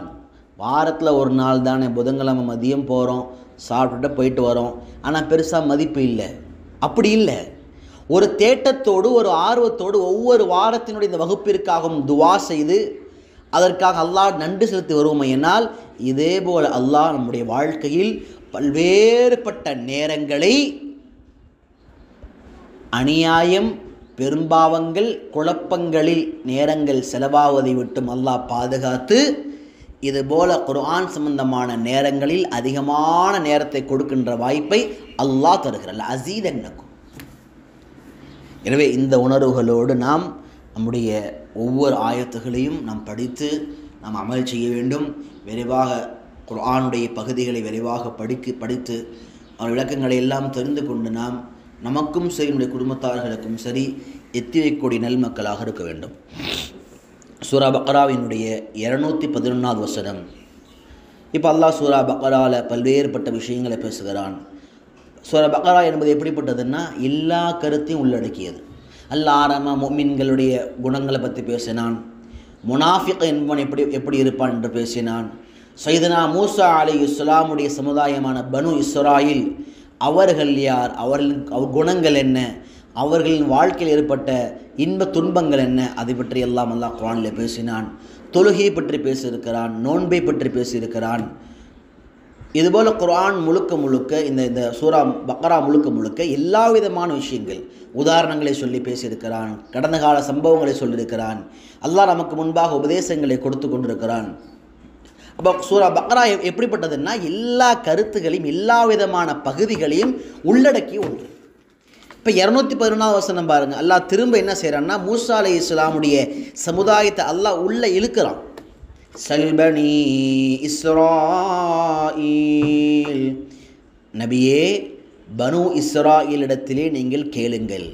வாரத்தில் ஒரு நாள் தானே, புதன்கிழமை மதியம் போகிறோம், சாப்பிட்டுட்டு போயிட்டு வரோம், ஆனால் பெருசாக மதிப்பு இல்லை. அப்படி இல்லை. ஒரு தேட்டத்தோடு ஒரு ஆர்வத்தோடு ஒவ்வொரு வாரத்தினுடைய இந்த வகுப்பிற்காகவும் துவா செய்து அதற்காக அல்லாஹ் நன்றி செலுத்தி வருவோமே என்னால், இதே போல் அல்லாஹ் நம்முடைய வாழ்க்கையில் பல்வேறுபட்ட நேரங்களை அநியாயம், பெரும்பாவங்கள், குழப்பங்களில் நேரங்கள் செலவாவதை விட்டும் அல்லாஹ் பாதுகாத்து இதுபோல குர்ஆன் சம்பந்தமான நேரங்களில் அதிகமான நேரத்தை கொடுக்கின்ற வாய்ப்பை அல்லாஹ் தருகிறார். அஸீதன்னக்கும். எனவே இந்த உணர்வுகளோடு நாம் நம்முடைய ஒவ்வொரு ஆயத்துகளையும் நாம் படித்து நாம் அமல் செய்ய வேண்டும். விரைவாக குர்ஆனுடைய பகுதிகளை விரைவாக படித்து அவர் விளக்கங்களை எல்லாம் தெரிந்து கொண்டு நாம் நமக்கும் சரி நம்முடைய குடும்பத்தார்களுக்கும் சரி எத்தி வைக்கக்கூடிய நல் மக்களாக இருக்க வேண்டும். சூரா பக்ராவினுடைய 211வது வசனம். இப்போ அல்லாஹ் சூரா பக்ராவில் பல்வேறுபட்ட விஷயங்களை பேசுகிறான். சூரா பக்ரா என்பது எப்படிப்பட்டதுன்னா எல்லா கருத்தையும் உள்ளடக்கியது. அல்லாஹ் ஆரம்ப முஃமின்களுடைய குணங்களை பற்றி பேசினான். முனாஃபிக் என்பவன் எப்படி இருப்பான் என்று பேசினான். சையதுனா மூசா அலைஹிஸ்ஸலாமுடைய சமுதாயமான பனு இஸ்ராயில் அவர்கள் யார், அவர்களின் குணங்கள் என்ன, அவர்களின் வாழ்க்கையில் ஏற்பட்ட இன்ப துன்பங்கள் என்ன, அதை பற்றி எல்லாம் அல்லாஹ் குர்ஆனில் பேசினான். தொழுகையை பற்றி பேசியிருக்கிறான், நோன்பை பற்றி பேசியிருக்கிறான். இதுபோல் குர்ஆன் முழுக்க இந்த சூரா பக்ரா முழுக்க எல்லா விதமான விஷயங்கள், உதாரணங்களை சொல்லி பேசியிருக்கிறான், கடந்த கால சம்பவங்களை சொல்லியிருக்கிறான். அல்லாஹ் நமக்கு முன்பாக உபதேசங்களை கொடுத்து கொண்டிருக்கிறான். அப்போ சூரா பக்ரா எப்படிப்பட்டதுன்னா எல்லா கருத்துகளையும் எல்லா விதமான பகுதிகளையும் உள்ளடக்கி ஒன்று. இப்போ 211வது வசனம் பாருங்கள். அல்லாஹ் திரும்ப என்ன செய்கிறான்னா, மூசா அலைஹிஸ்ஸலாமுடைய சமுதாயத்தை அல்லாஹ் உள்ளே இழுக்கிறான். சல்பனி இஸ்ராயில், நபியே பனு இஸ்ராயிலிடத்திலே நீங்கள் கேளுங்கள்.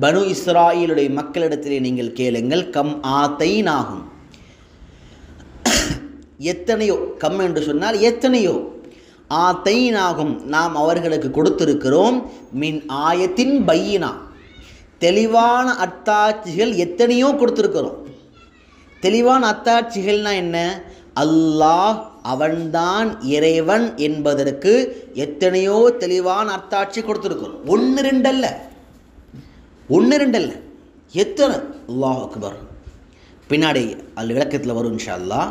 பனு இஸ்ராயீலுடைய மக்களிடத்திலே நீங்கள் கேளுங்கள், கம் ஆத்தைனாகும், எத்தனையோ, கம் என்று சொன்னால் எத்தனையோ, ஆத்தைனாகும் நாம் அவர்களுக்கு கொடுத்திருக்கிறோம், மின் ஆயத்தின் பையினா தெளிவான அத்தாட்சிகள் எத்தனையோ கொடுத்திருக்கிறோம். தெளிவான அத்தாட்சிகள்னா என்ன? அல்லாஹ் அவன்தான் இறைவன் என்பதற்கு எத்தனையோ தெளிவான அத்தாட்சி கொடுத்திருக்கிறோம். ஒன்று ரெண்டல்ல, எத்தனை. அல்லாஹ் அக்பர். பின்னாடி அது விளக்கத்தில் வரும் இன்ஷா அல்லாஹ்.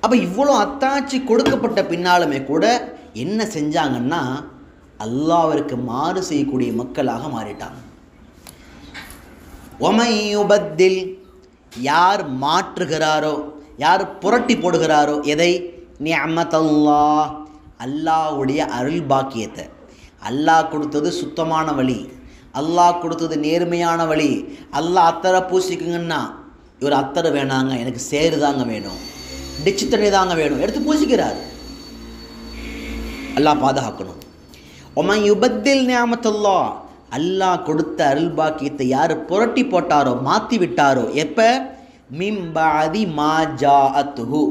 அப்போ இவ்வளோ அத்தாட்சி கொடுக்கப்பட்ட பின்னாலுமே கூட என்ன செஞ்சாங்கன்னா அல்லாஹ்விற்கு மாறு செய்யக்கூடிய மக்களாக மாறிட்டாங்க. ஒமையுபத்தில், யார் மாற்றுகிறாரோ, யார் புரட்டி போடுகிறாரோ எதை? நிஅமத்தல்லாஹ், அல்லாஹ்வுடைய அருள் பாக்கியத்தை. அல்லாஹ் கொடுத்தது சுத்தமான வழி, அல்லாஹ் கொடுத்தது நேர்மையான வழி. அல்லாஹ் அத்தரை பூசிக்குங்கன்னா இவர் அத்தரை வேணாங்க, எனக்கு சேரு தாங்க வேணும், டிச்சு தண்ணி தாங்க வேணும், எடுத்து பூசிக்கிறார். அல்லாஹ் பாதுகாக்கணும். ஒமையுபத்தில் நிஅமத்தல்லாஹ், அல்லாஹ் கொடுத்த அருள் பாக்கியத்தை யார் புரட்டி போட்டாரோ, மாற்றி விட்டாரோ, எப்போ? மின் பஅதி மா ஜாஅத்துஹு,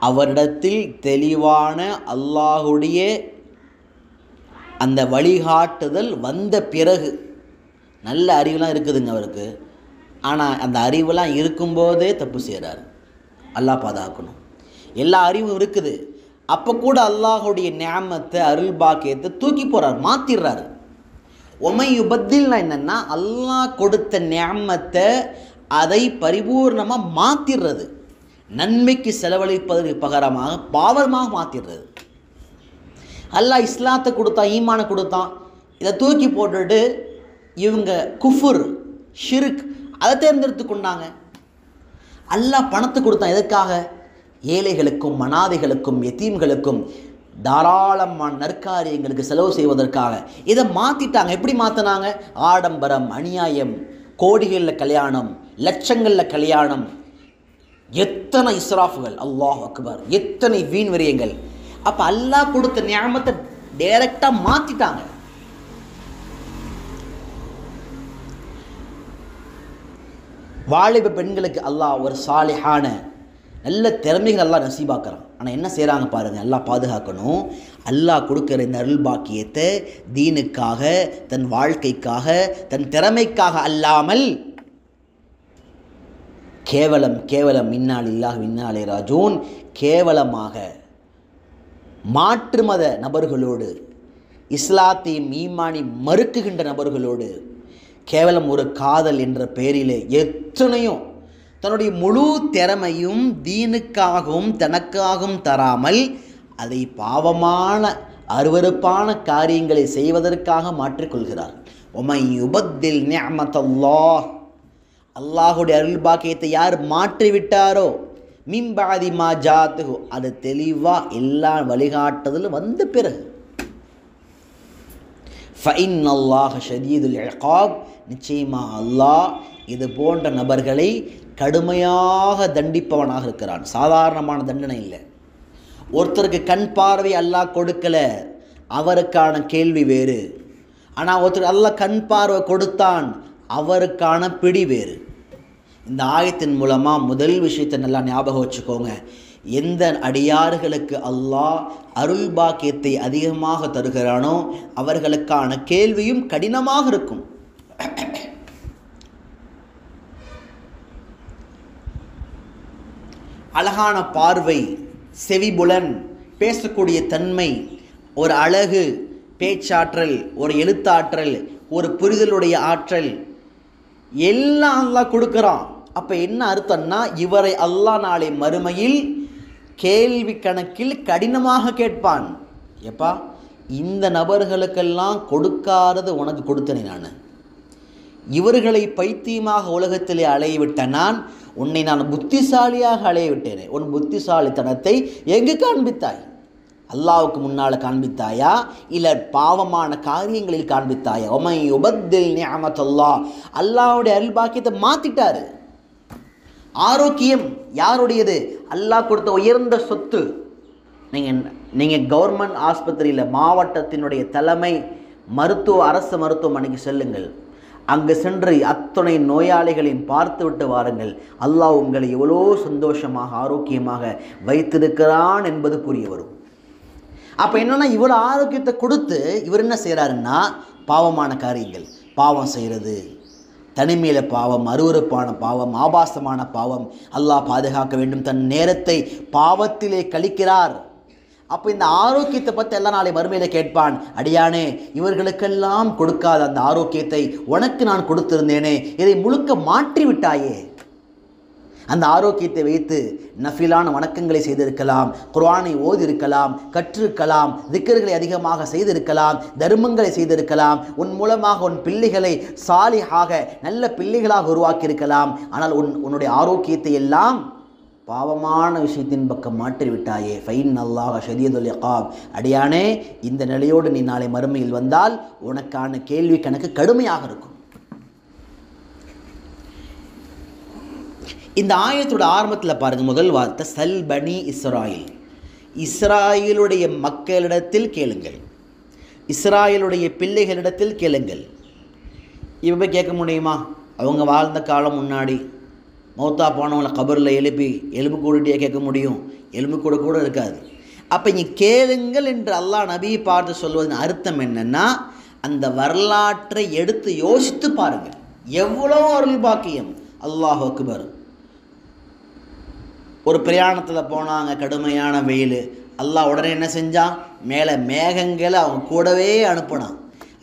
அவரிடத்தில் தெளிவான அல்லாஹுடைய அந்த வழிகாட்டுதல் வந்த பிறகு. நல்ல அறிவுலாம் இருக்குதுங்க அவருக்கு, ஆனால் அந்த அறிவுலாம் இருக்கும்போதே தப்பு செய்கிறார். அல்லாஹ் பாதுகாக்கணும். எல்லா அறிவும் இருக்குது, அப்போ கூட அல்லாஹுடைய நிஅமத்தை அருள் பாக்கியத்தை தூக்கி போகிறார், மாற்றிடுறாரு. ஒமையுபத்தில்னா என்னென்னா அல்லாஹ் கொடுத்த நிஅமத்தை அதை பரிபூர்ணமாக மாற்றிடுறது, நன்மைக்கு செலவழிப்பதற்கு பகரமாக பாவமாக மாற்றிடுறது. அல்லாஹ் இஸ்லாத்தை கொடுத்தான், ஈமானை கொடுத்தான், இதை தூக்கி போட்டுட்டு இவங்க குஃபுர் ஷிர்க் அதை தேர்ந்தெடுத்து கொண்டாங்க. அல்லாஹ் பணத்தை கொடுத்தான் எதற்காக? ஏழைகளுக்கும் அனாதைகளுக்கும் யதீம்களுக்கும் தாராளமான நற்காரியங்களுக்கு செலவு செய்வதற்காக. இதை மாற்றிட்டாங்க. எப்படி மாற்றினாங்க? ஆடம்பரம், அநியாயம், கோடிகளில் கல்யாணம், லட்சங்களில் கல்யாணம், எத்தனை இஸ்ராஃபுகள், அல்லாஹ் அக்பர், எத்தனை வீண் விரயங்கள். அப்போ அல்லாஹ் கொடுத்த நிஅமத்தை டைரக்டாக மாற்றிட்டாங்க. வாலிப பெண்களுக்கு அல்லாஹ் ஒரு சாலிஹான நல்ல திறமைகள் அல்லாஹ் நசீபாக்குறான். ஆனால் என்ன செய்கிறாங்க பாருங்கள், அல்லாஹ் பாதுகாக்கணும். அல்லாஹ் கொடுக்குற இந்த அருள் பாக்கியத்தை தீனுக்காக, தன் வாழ்க்கைக்காக, தன் திறமைக்காக அல்லாமல் கேவலம் இன்னா லில்லாஹி வ இன்னா இலைஹி ராஜிஊன், கேவலமாக மாற்று மத நபர்களோடு, இஸ்லாத்தையும் ஈமானை மறுக்குகின்ற நபர்களோடு, கேவலம் ஒரு காதல் என்ற பெயரிலே எத்தனையோ தன்னுடைய முழு திறமையும் தீனுக்காகவும் தனக்காகவும் தராமல் அதை பாவமான அருவருப்பான காரியங்களை செய்வதற்காக மாற்றிக்கொள்கிறார். ஒமையுபத்தில் நிஅமத்தல்லாஹ், அல்லாஹுடைய அருள் பாக்கியத்தை யார் மாற்றிவிட்டாரோ, மின் பஅதி மா ஜாஅத்துஹு, அது தெளிவாக எல்லா வழிகாட்டுதலும் வந்த பிறகு. ஃபஇன்னல்லாஹ ஷதீதுல் இகாப், நிச்சயமாக அல்லாஹ் இது போன்ற நபர்களை கடுமையாக தண்டிப்பவனாக இருக்கிறான். சாதாரணமான தண்டனை இல்லை. ஒருத்தருக்கு கண் பார்வை அல்லாஹ் கொடுக்கல, அவருக்கான கேள்வி வேறு. ஆனால் ஒருத்தருக்கு அல்லாஹ் கண் பார்வை கொடுத்தான், அவருக்கான பிடி வேறு. இந்த ஆயத்தின் மூலமாக முதல் விஷயத்தை நல்லா ஞாபகம் வச்சுக்கோங்க. எந்த அடியார்களுக்கு அல்லாஹ் அருள் பாக்கியத்தை அதிகமாக தருகிறானோ அவர்களுக்கான கேள்வியும் கடினமாக இருக்கும். அழகான பார்வை, செவிபுலன், பேசக்கூடிய தன்மை, ஒரு அழகு, பேச்சாற்றல், ஒரு எழுத்தாற்றல், ஒரு புரிதலுடைய ஆற்றல் எல்லாம் அல்லாஹ் கொடுக்குறான். அப்போ என்ன அர்த்தம்னா, இவரை அல்லாஹ் நாளை மறுமையில் கேள்வி கணக்கில் கடினமாக கேட்பான். எப்பா, இந்த நபர்களுக்கெல்லாம் கொடுக்காதது உனக்கு கொடுத்தனே நான், இவர்களை பைத்தியமாக உலகத்திலே அலையவிட்ட உன்னை நான் புத்திசாலியாக அலையவிட்டேனே, உன் புத்திசாலித்தனத்தை எங்கு காண்பித்தாய்? அல்லாஹ்வுக்கு முன்னால் காண்பித்தாயா, இல்லை பாவமான காரியங்களில் காண்பித்தாயா? ஒமையுபத்தில் நிஅமத்தல்லாஹ், அல்லாஹ்வுடைய அருள் பாக்கியத்தை மாற்றிட்டாரு. ஆரோக்கியம் யாருடையது? அல்லாஹ் கொடுத்த உயர்ந்த சொத்து. நீங்கள் கவர்மெண்ட் ஆஸ்பத்திரியில், மாவட்டத்தினுடைய தலைமை அரசு மருத்துவமனைக்கு செல்லுங்கள். அங்கு சென்று அத்துணை நோயாளிகளையும் பார்த்து விட்டு வாருங்கள். அல்லாஹ் உங்களை எவ்வளோ சந்தோஷமாக ஆரோக்கியமாக வைத்திருக்கிறான் என்பது புரிய வரும். அப்போ என்னென்னா, இவ்வளோ ஆரோக்கியத்தை கொடுத்து இவர் என்ன செய்கிறாருன்னா, பாவமான காரியங்கள், பாவம் செய்கிறது, தனிமையில் பாவம், அருவருப்பான பாவம், ஆபாசமான பாவம், அல்லாஹ் பாதுகாக்க வேண்டும், தன் நேரத்தை பாவத்திலே கழிக்கிறார். அப்போ இந்த ஆரோக்கியத்தை பற்றி எல்லாம் நாளை மறுமையில் கேட்பான், அடியானே இவர்களுக்கெல்லாம் கொடுக்காத அந்த ஆரோக்கியத்தை உனக்கு நான் கொடுத்திருந்தேனே, இதை முழுக்க மாற்றி விட்டாயே. அந்த ஆரோக்கியத்தை வைத்து நஃபிலான வணக்கங்களை செய்திருக்கலாம், குர்ஆனை ஓதிருக்கலாம், கற்றிருக்கலாம், திக்ர்களை அதிகமாக செய்திருக்கலாம், தர்மங்களை செய்திருக்கலாம், உன் மூலமாக உன் பிள்ளைகளை சாலிஹாக நல்ல பிள்ளைகளாக உருவாக்கியிருக்கலாம். ஆனால் உன்னுடைய ஆரோக்கியத்தை எல்லாம் பாவமான விஷயத்தின் பக்கம் மாற்றிவிட்டாயே. ஃபைன் அல்லாஹ் ஷதீதுல் இகாப். அடியானே, இந்த நிலையோடு நீ நாளை மறுமையில் வந்தால் உனக்கான கேள்வி கணக்கு கடுமையாக இருக்கும். இந்த ஆயத்தோட ஆரம்பத்தில் பாருங்கள், முதல் வார்த்தை சல் பனி இஸ்ராயில். இஸ்ராயலுடைய மக்களிடத்தில் கேளுங்கள், இஸ்ராயலுடைய பிள்ளைகளிடத்தில் கேளுங்கள். இப்போ கேட்க முடியுமா? அவங்க வாழ்ந்த காலம் முன்னாடி மௌத்தா போனவங்களை கபரில் எழுப்பி எலும்பு கூடிட்டே கேட்க முடியும்? எலும்பு கூட இருக்காது. அப்போ இங்கே கேளுங்கள் என்று அல்லாஹ் நபியை பார்த்து சொல்வதன் அர்த்தம் என்னென்னா, அந்த வரலாற்றை எடுத்து யோசித்து பாருங்கள். எவ்வளோ அருள் பாக்கியம்! அல்லாஹ் அக்பர். ஒரு பிரயாணத்தில் போனாங்க, கடுமையான வெயில். அல்லாஹ் உடனே என்ன செஞ்சான்? மேலே மேகங்களை அவங்க கூடவே அனுப்பினான்.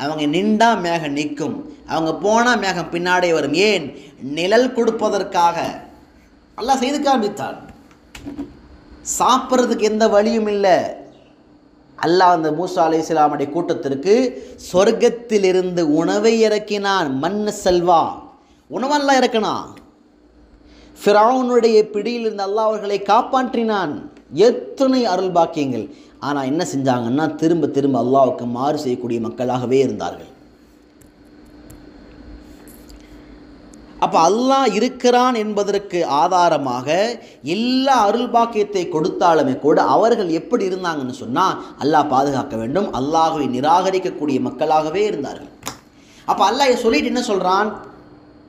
அவங்க நின்றா மேகம் நிற்கும், அவங்க போனால் மேகம் பின்னாடியே வரும். ஏன்? நிழல் கொடுப்பதற்காக அல்லாஹ் செய்து காண்பித்தான். சாப்பிட்றதுக்கு எந்த வழியும் இல்லை. அல்லாஹ் அந்த மூசா அலைஹிஸ்ஸலாமுடைய கூட்டத்திற்கு சொர்க்கத்திலிருந்து உணவை இறக்கினான். மண்ணு செல்வா உணவெல்லாம் இறக்கினான். ஃபிரௌனுடைய பிடியிலிருந்து அல்லாஹ் அவர்களை காப்பாற்றினான். எத்தனை அருள் பாக்கியங்கள்! ஆனால் என்ன செஞ்சாங்கன்னா, திரும்ப திரும்ப அல்லாஹ்வுக்கு மாறு செய்யக்கூடிய மக்களாகவே இருந்தார்கள். அப்போ அல்லாஹ் இருக்கிறான் என்பதற்கு ஆதாரமாக எல்லா அருள் பாக்கியத்தை கொடுத்தாலுமே கூட அவர்கள் எப்படி இருந்தாங்கன்னு சொன்னால், அல்லாஹ் பாதுகாக்க வேண்டும், அல்லாஹ்வை நிராகரிக்கக்கூடிய மக்களாகவே இருந்தார்கள். அப்போ அல்லாஹ் சொல்லிட்டு என்ன சொல்கிறான்?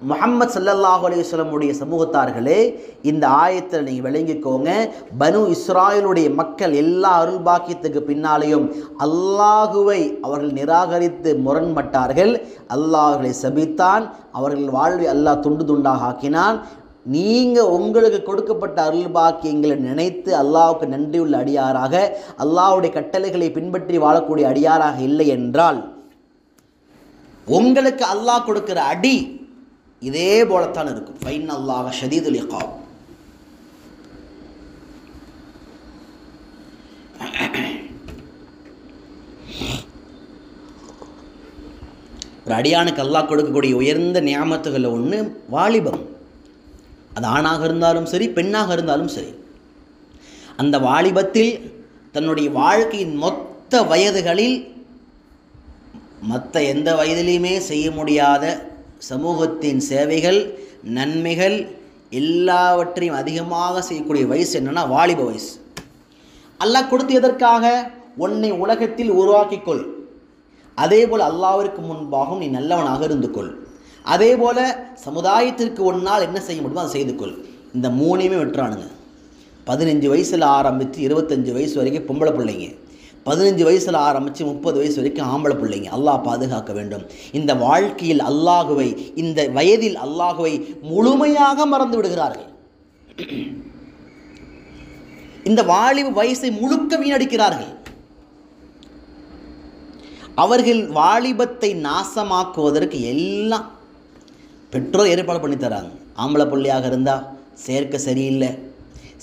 முஹம்மது ஸல்லல்லாஹு அலைஹி வஸல்லம் உடைய சமூகத்தார்களே, இந்த ஆயத்தில் நீங்கள் விளங்கிக்கோங்க, பனு இஸ்ராயலுடைய மக்கள் எல்லா அருள் பாக்கியத்துக்கு பின்னாலேயும் அல்லாஹுவை அவர்கள் நிராகரித்து முரண்பட்டார்கள். அல்லாஹ்வை சபித்தான், அவர்கள் வாழ்வை அல்லாஹ் துண்டு துண்டாக ஆக்கினான். நீங்கள் உங்களுக்கு கொடுக்கப்பட்ட அருள் பாக்கியங்களை நினைத்து அல்லாஹ்வுக்கு நன்றியுள்ள அடியாராக, அல்லாஹ்வுடைய கட்டளைகளை பின்பற்றி வாழக்கூடிய அடியாராக இல்லை என்றால், உங்களுக்கு அல்லாஹ் கொடுக்கிற அடி இதே போலத்தான் இருக்கும். ஃபைன் அல்லாஹ் ஷதீதுல் இகாப். ஒரு அடியானுக்கு அல்லாஹ் கொடுக்கக்கூடிய உயர்ந்த நியாமத்துகளில் ஒன்று வாலிபம். அது ஆணாக இருந்தாலும் சரி, பெண்ணாக இருந்தாலும் சரி. அந்த வாலிபத்தில் தன்னுடைய வாழ்க்கையின் மொத்த வயதுகளில் மற்ற எந்த வயதிலையுமே செய்ய முடியாத சமூகத்தின் சேவைகள், நன்மைகள் எல்லாவற்றையும் அதிகமாக செய்யக்கூடிய வயசு என்னென்னா வாலிப வயசு. அல்லாஹ் கொடுத்து எதற்காக? உன்னை உலகத்தில் உருவாக்கிக்கொள். அதே போல் அல்லாஹ்விற்கு முன்பாகவும் நீ நல்லவனாக இருந்து கொள். அதே போல் சமுதாயத்திற்கு ஒன்னால் என்ன செய்ய முடியுமோ அதை செய்து கொள். இந்த மூணையுமே விட்டுறானுங்க. 15 வயசில் ஆரம்பித்து 25 வயசு வரைக்கும் பொம்பளை பிள்ளைங்க, 15 வயசில் ஆரம்பித்து 30 வயசு வரைக்கும் ஆம்பளை பிள்ளைங்க. அல்லாஹ் பாதுகாக்க வேண்டும். இந்த வாழ்க்கையில் அல்லாஹுவை, இந்த வயதில் அல்லாஹுவை முழுமையாக மறந்து விடுகிறார்கள். இந்த வாலிப வயசை முழுக்க வீணடிக்கிறார்கள். அவர்கள் வாலிபத்தை நாசமாக்குவதற்கு எல்லாம் பெற்றோர் ஏற்பாடு பண்ணி தராங்க. ஆம்பளை பிள்ளையாக இருந்தால் சேர்க்கை சரியில்லை,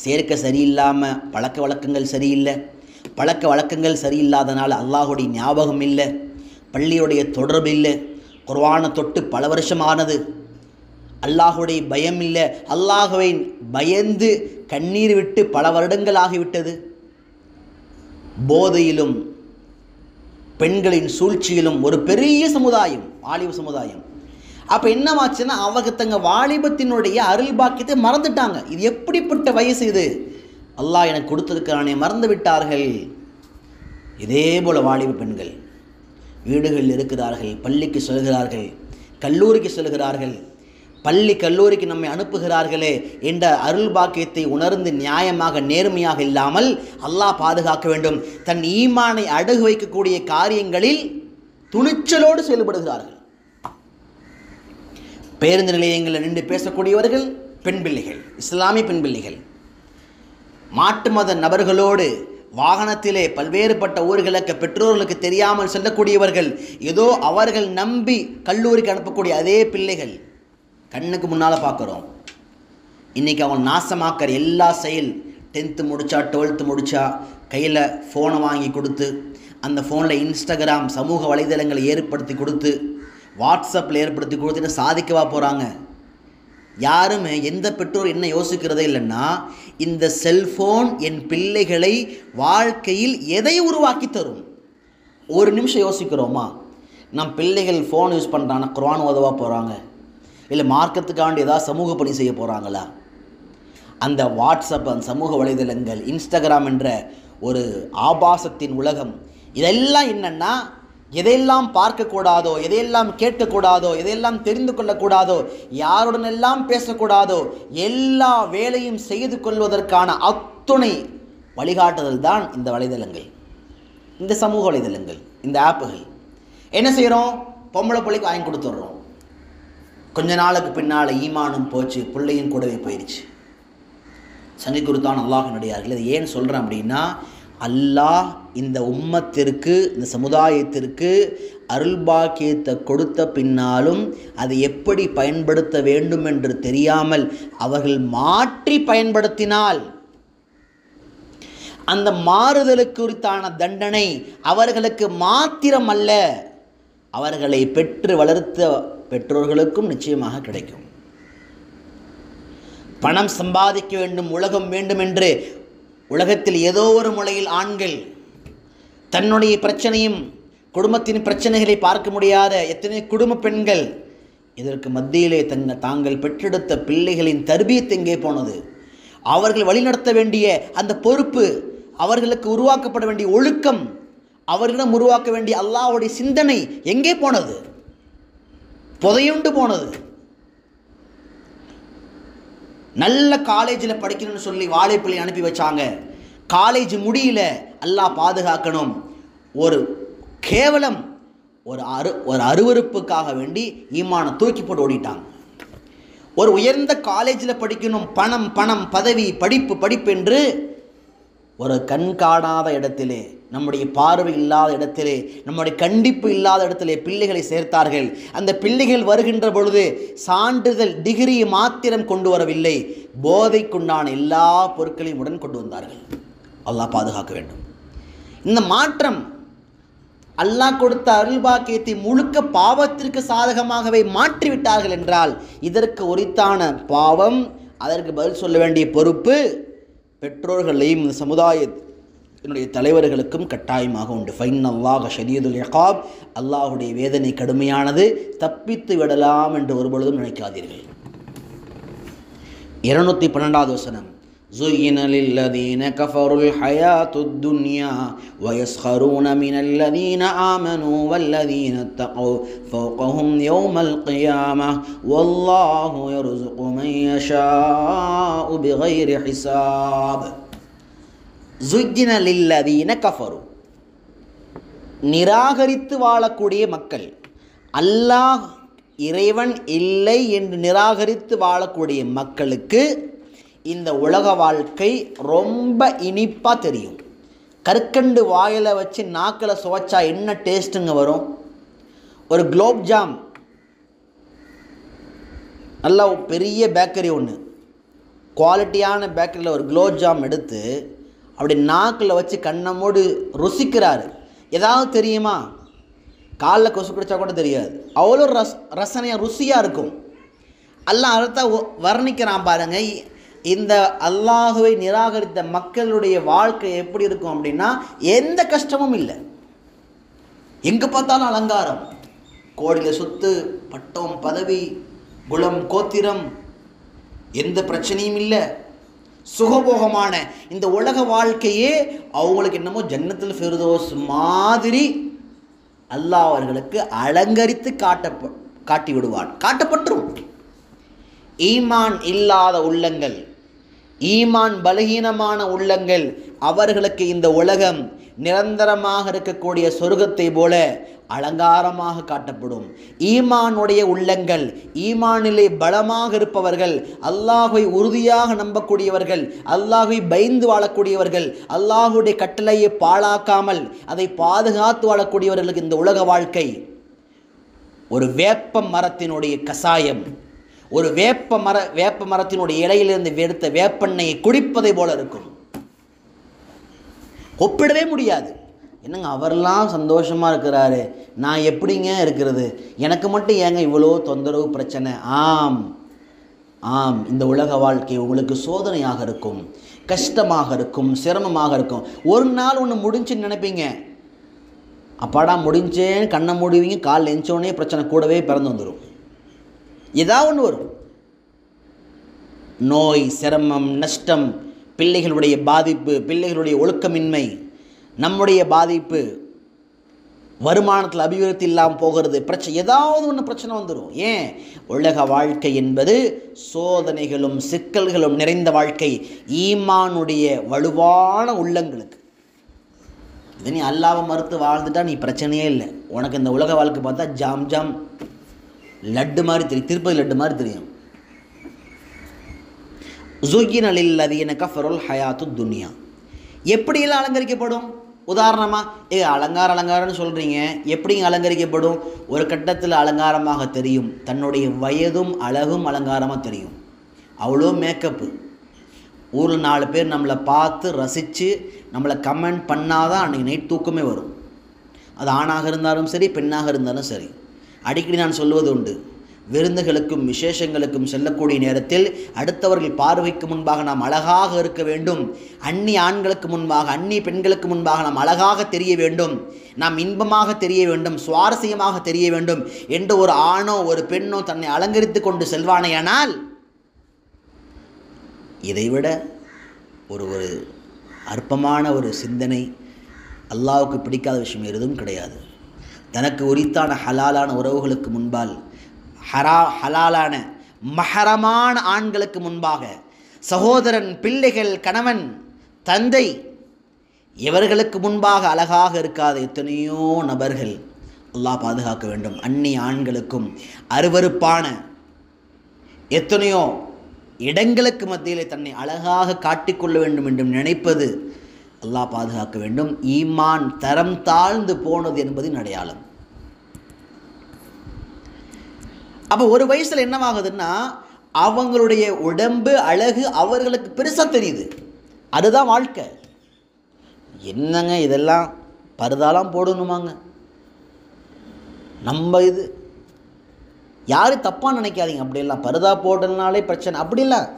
சேர்க்கை சரியில்லாமல் பழக்க வழக்கங்கள் சரியில்லை, பழக்க வழக்கங்கள் சரியில்லாதனால அல்லாஹுடைய ஞாபகம் இல்லை, பள்ளியுடைய தொடர்பு இல்லை, குர்ஆனை தொட்டு பல வருஷமானது, அல்லாஹுடைய பயம் இல்லை, அல்லாஹுவை பயந்து கண்ணீர் விட்டு பல வருடங்கள் ஆகிவிட்டது, போதையிலும் பெண்களின் சூழ்ச்சியிலும் ஒரு பெரிய சமுதாயம், வாலிப சமுதாயம். அப்போ என்னவாச்சுன்னா, அவங்க தங்க வாலிபத்தினுடைய அருள் பாக்கியத்தை மறந்துட்டாங்க. இது எப்படிப்பட்ட வயசு இது? அல்லாஹ் எனக்கு கொடுத்திருக்கிறானே, மறந்து விட்டார்கள். இதே போல் வாலிப பெண்கள் வீடுகளில் இருக்கிறார்கள், பள்ளிக்கு செல்கிறார்கள், கல்லூரிக்கு செல்கிறார்கள், பள்ளி கல்லூரிக்கு நம்மை அனுப்புகிறார்களே என்ற அருள் பாக்கியத்தை உணர்ந்து நியாயமாக நேர்மையாக இல்லாமல் அல்லாஹ் பாதுகாக்க வேண்டும், தன் ஈமானை அடகு வைக்கக்கூடிய காரியங்களில் துணிச்சலோடு செயல்படுகிறார்கள். பேருந்து நிலையங்களில் நின்று பேசக்கூடியவர்கள் பெண் பிள்ளைகள், இஸ்லாமிய பெண் பிள்ளைகள். மாட்டு மத நபர்களோடு வாகனத்திலே பல்வேறுபட்ட ஊர்களுக்கு பெற்றோர்களுக்கு தெரியாமல் செல்லக்கூடியவர்கள், ஏதோ அவர்கள் நம்பி கல்லூரிக்கு அனுப்பக்கூடிய அதே பிள்ளைகள் கண்ணுக்கு முன்னால் பார்க்குறோம். இன்றைக்கி அவங்க நாசமாக்கிற எல்லா செயல், 10th முடித்தா 12th முடித்தா கையில் ஃபோனை வாங்கி கொடுத்து, அந்த ஃபோனில் இன்ஸ்டாகிராம் சமூக வலைதளங்களை ஏற்படுத்தி கொடுத்து, வாட்ஸ்அப்பில் ஏற்படுத்தி கொடுத்துட்டு சாதிக்கவா போகிறாங்க? யாருமே எந்த பெற்றோர் என்ன யோசிக்கிறதே இல்லைன்னா, இந்த செல்ஃபோன் என் பிள்ளைகளை வாழ்க்கையில் எதை உருவாக்கி தரும்? ஒரு நிமிஷம் யோசிக்கிறோமா? நம் பிள்ளைகள் ஃபோன் யூஸ் பண்ணுறாங்கன்னா குர்ஆன் ஓதவா போகிறாங்க, இல்லை மார்க்கத்துக்காண்டி ஏதாவது சமூக பணி செய்ய போகிறாங்களா? அந்த வாட்ஸ்அப், அந்த சமூக வலைதளங்கள், இன்ஸ்டாகிராம் என்ற ஒரு ஆபாசத்தின் உலகம், இதெல்லாம் என்னென்னா, எதையெல்லாம் பார்க்கக்கூடாதோ, எதையெல்லாம் கேட்கக்கூடாதோ, எதையெல்லாம் தெரிந்து கொள்ளக்கூடாதோ, யாருடனெல்லாம் பேசக்கூடாதோ எல்லா வேலையும் செய்து கொள்வதற்கான அத்துணை வழிகாட்டுதல் தான் இந்த வலைதளங்கள், இந்த சமூக வலைதளங்கள், இந்த ஆப்புகள். என்ன செய்கிறோம்? பொம்பளை பிள்ளைக்கு வாங்கி கொடுத்துட்றோம். கொஞ்ச நாளுக்கு பின்னால் ஈமானும் போச்சு, பிள்ளையும் கூடவே போயிடுச்சு. சங்கி குருத்தான் அல்லாஹ்வினுடையார்கள். இதை ஏன் சொல்கிறேன் அப்படின்னா, அல்லாஹ் இந்த உம்மத்திற்கு, இந்த சமுதாயத்திற்கு அருள்பாக்கியத்தை கொடுத்த பின்னாலும் அதை எப்படி பயன்படுத்த வேண்டும் என்று தெரியாமல் அவர்கள் மாற்றி பயன்படுத்தினால் அந்த மாறுதலுக்கு குறித்தான தண்டனை அவர்களுக்கு மாத்திரம் அல்ல, அவர்களை பெற்று வளர்த்த பெற்றோர்களுக்கும் நிச்சயமாக கிடைக்கும். பணம் சம்பாதிக்க வேண்டும், உலகம் வேண்டும் என்று உலகத்தில் ஏதோ ஒரு முறையில் ஆண்கள் தன்னுடைய பிரச்சனையும் குடும்பத்தின் பிரச்சனைகளை பார்க்க முடியாத எத்தனை குடும்ப பெண்கள், இதற்கு மத்தியிலே தாங்கள் பெற்றெடுத்த பிள்ளைகளின் தர்பியத் எங்கே போனது? அவர்கள் வழிநடத்த வேண்டிய அந்த பொறுப்பு, அவர்களுக்கு உருவாக்கப்பட வேண்டிய ஒழுக்கம், அவர்களிடம் உருவாக்க வேண்டிய அல்லாஹ்வுடைய சிந்தனை எங்கே போனது? புதையுண்டு போனது. நல்ல காலேஜில் படிக்கணும்னு சொல்லி வாழைப்பிள்ளை அனுப்பி வச்சாங்க, காலேஜ் முடியல, அல்லாஹ் பாதுகாக்கணும். ஒரு கேவலம் ஒரு அருவருப்புக்காக வேண்டி ஈமானை தூக்கி போட்டு ஓடிட்டாங்க. ஒரு உயர்ந்த காலேஜில் படிக்கணும், பணம் பணம், பதவி, படிப்பு படிப்பு என்று ஒரு கண் காணாத இடத்திலே, நம்முடைய பார்வை இல்லாத இடத்திலே, நம்முடைய கண்டிப்பு இல்லாத இடத்திலே பிள்ளைகளை சேர்த்தார்கள். அந்த பிள்ளைகள் வருகின்ற பொழுது சான்றிதழ், டிகிரி மாத்திரம் கொண்டு வரவில்லை, போதைக்குண்டான எல்லா பொருட்களையும் உடன் கொண்டு வந்தார்கள். அல்லாஹ் பாதுகாக்க வேண்டும். இந்த மாற்றம் அல்லாஹ் கொடுத்த அருள்பாக்கியத்தை முழுக்க பாவத்திற்கு சாதகமாகவே மாற்றிவிட்டார்கள் என்றால் இதற்கு உரித்தான பாவம், அதற்கு பதில் சொல்ல வேண்டிய பொறுப்பு பெற்றோர்களையும் இந்த சமுதாயத்தினுடைய தலைவர்களுக்கும் கட்டாயமாக உண்டு. ஃபைன்னல்லாஹ ஷதீதுல் இகாப், அல்லாஹுடைய வேதனை கடுமையானது, தப்பித்து விடலாம் என்று ஒருபொழுதும் நினைக்காதீர்கள். 212வது வசனம், زُيِّنَ لِلَّذِينَ كَفَرُوا الْحَيَاةُ الدُّنْيَا وَيَسْخَرُونَ مِنَ الَّذِينَ آمَنُوا وَالَّذِينَ اتَّقَوْا فَوْقَهُمْ يَوْمَ الْقِيَامَةِ وَاللَّهُ يَرْزُقُ مَن يَشَاءُ بِغَيْرِ حِسَابٍ. زُيِّنَ لِلَّذِينَ كَفَرُوا, நிராகரித்து வாழக்கூடிய மக்கள், அல்லாஹ் இறைவன் இல்லை என்று நிராகரித்து வாழக்கூடிய மக்களுக்கு இந்த உலக வாழ்க்கை ரொம்ப இனிப்பாக தெரியும். கற்கண்டு வாயில் வச்சு நாக்கில் சுவைச்சா என்ன டேஸ்ட்டுங்க வரும்? ஒரு குலோப் ஜாம், நல்லா பெரிய பேக்கரி ஒன்று, குவாலிட்டியான பேக்கரியில் ஒரு குலோப் ஜாம் எடுத்து அப்படி நாக்கில் வச்சு கண்ணமோடு ருசிக்கிறாரு. ஏதாவது தெரியுமா? காலில் கொசு பிடிச்சா கூட தெரியாது, அவ்வளோ ரசனையாக ருசியாக இருக்கும். அல்லாஹ் அர்த்தம் வர்ணிக்கிறான் பாருங்க. இந்த அல்லாஹுவை நிராகரித்த மக்களுடைய வாழ்க்கை எப்படி இருக்கும் அப்படின்னா, எந்த கஷ்டமும் இல்லை, எங்கே பார்த்தாலும் அலங்காரம், கோடியில் சொத்து, பட்டம், பதவி, குலம், கோத்திரம், எந்த பிரச்சனையும் இல்லை, சுகபோகமான இந்த உலக வாழ்க்கையே அவங்களுக்கு என்னமோ ஜன்னத்துல் ஃபிர்தௌஸ் மாதிரி அல்லாஹ் அவர்களுக்கு அலங்கரித்து காட்டி விடுவான், காட்டப்பட்டுரும். ஈமான் இல்லாத உள்ளங்கள், ஈமான் பலகீனமான உள்ளங்கள், அவர்களுக்கு இந்த உலகம் நிரந்தரமாக இருக்கக்கூடிய சொர்க்கத்தை போல அலங்காரமாக காட்டப்படும். ஈமானுடைய உள்ளங்கள், ஈமானிலே பலமாக இருப்பவர்கள், அல்லாஹ்வை உறுதியாக நம்பக்கூடியவர்கள், அல்லாஹ்வை பயந்து வாழக்கூடியவர்கள், அல்லாஹ்வுடைய கட்டளையை பாழாக்காமல் அதை பாதுகாத்து வாழக்கூடியவர்களுக்கு இந்த உலக வாழ்க்கை ஒரு வேப்ப மரத்தினுடைய கசாயம், ஒரு வேப்ப மரத்தினுடைய இலையிலிருந்து எடுத்த வேப்பெண்ணெயை குடிப்பதை போல இருக்கும். ஒப்பிடவே முடியாது. என்னங்க அவரெல்லாம் சந்தோஷமாக இருக்கிறாரு, நான் எப்படிங்க இருக்கிறது, எனக்கு மட்டும் ஏங்க இவ்வளோ தொந்தரவு பிரச்சனை? ஆம் ஆம், இந்த உலக வாழ்க்கை உங்களுக்கு சோதனையாக இருக்கும், கஷ்டமாக இருக்கும், சிரமமாக இருக்கும். ஒரு நாள் ஒன்று முடிஞ்சுன்னு நினைப்பீங்க, அப்பாடா முடிஞ்சேன்னு கண்ணை மூடுவீங்க, கால் எஞ்சோடனே பிரச்சனை கூடவே பிறந்து வந்துடும். ஏதாவது ஒன்று வரும். நோய், சிரமம், நஷ்டம், பிள்ளைகளுடைய பாதிப்பு, பிள்ளைகளுடைய ஒழுக்கமின்மை, நம்முடைய பாதிப்பு, வருமானத்தில் அபிவிருத்தி இல்லாமல் போகிறது, பிரச்சனை, ஏதாவது ஒன்று பிரச்சனை வந்துடும். ஏன்? உலக வாழ்க்கை என்பது சோதனைகளும் சிக்கல்களும் நிறைந்த வாழ்க்கை. ஈமானுடைய வலுவான உள்ளங்களுக்கு இது நீ அல்லாஹ்வை மறுத்து வாழ்ந்துட்டா நீ பிரச்சனையே இல்லை. உனக்கு இந்த உலக வாழ்க்கை பார்த்தா ஜாம் ஜாம் லட்டு மாதிரி தெரியும், திருப்பதி லட்டு மாதிரி தெரியும். ஸுய்யின லில்லதீன கஃபருல் ஹயாத்து துன்யா. எப்படியெல்லாம் அலங்கரிக்கப்படும்? உதாரணமாக அலங்காரம்னு சொல்கிறீங்க, எப்படிங்க அலங்கரிக்கப்படும்? ஒரு கட்டத்தில் அலங்காரமாக தெரியும், தன்னுடைய வயதும் அழகும் அலங்காரமாக தெரியும். அவ்வளோ மேக்கப்பு. ஊரில் 4 பேர் நம்மளை பார்த்து ரசித்து நம்மளை கமெண்ட் பண்ணாதான் அன்றைக்கி நைட் தூக்கமே வரும். அது ஆணாக இருந்தாலும் சரி, பெண்ணாக இருந்தாலும் சரி. அடிக்கடி நான் சொல்வது உண்டு, விருந்துகளுக்கும் விசேஷங்களுக்கும் செல்லக்கூடிய நேரத்தில் அடுத்தவர்கள் பார்வைக்கு முன்பாக நாம் அழகாக இருக்க வேண்டும். அந்நிய ஆண்களுக்கு முன்பாக, அந்நிய பெண்களுக்கு முன்பாக நாம் அழகாக தெரிய வேண்டும், நாம் இன்பமாக தெரிய வேண்டும், சுவாரஸ்யமாக தெரிய வேண்டும் என்று ஒரு ஆணோ ஒரு பெண்ணோ தன்னை அலங்கரித்து கொண்டு செல்வானேயானால் இதைவிட ஒரு அற்பமான ஒரு சிந்தனை, அல்லாஹ்வுக்கு பிடிக்காத விஷயம் எதுவும் கிடையாது. தனக்கு உரித்தான ஹலாலான உறவுகளுக்கு முன்பால், ஹலாலான மஹரமான ஆண்களுக்கு முன்பாக, சகோதரன், பிள்ளைகள், கணவன், தந்தை, இவர்களுக்கு முன்பாக அழகாக இருக்காத எத்தனையோ நபர்கள் அல்லாஹ் பாதுகாக்க வேண்டும். அந்நிய ஆண்களுக்கும் அருவருப்பான எத்தனையோ இடங்களுக்கு மத்தியிலே தன்னை அழகாக காட்டிக்கொள்ள வேண்டும் என்று நினைப்பது அல்லாஹ் பாதுகாக்க வேண்டும். ஈமான் தரம் தாழ்ந்து போனது என்பதின் அடையாளம். அப்போ ஒரு வயசில் என்னவாகுதுன்னா, அவங்களுடைய உடம்பு அழகு அவர்களுக்கு பெருசாக தெரியுது. அதுதான் வாழ்க்கை. என்னங்க இதெல்லாம் பருதாலாம் போடணுமாங்க? நம்ம இது யாரும் தப்பாக நினைக்காதீங்க. அப்படியெல்லாம் பருதா போடலனாலே பிரச்சனை அப்படிலாம்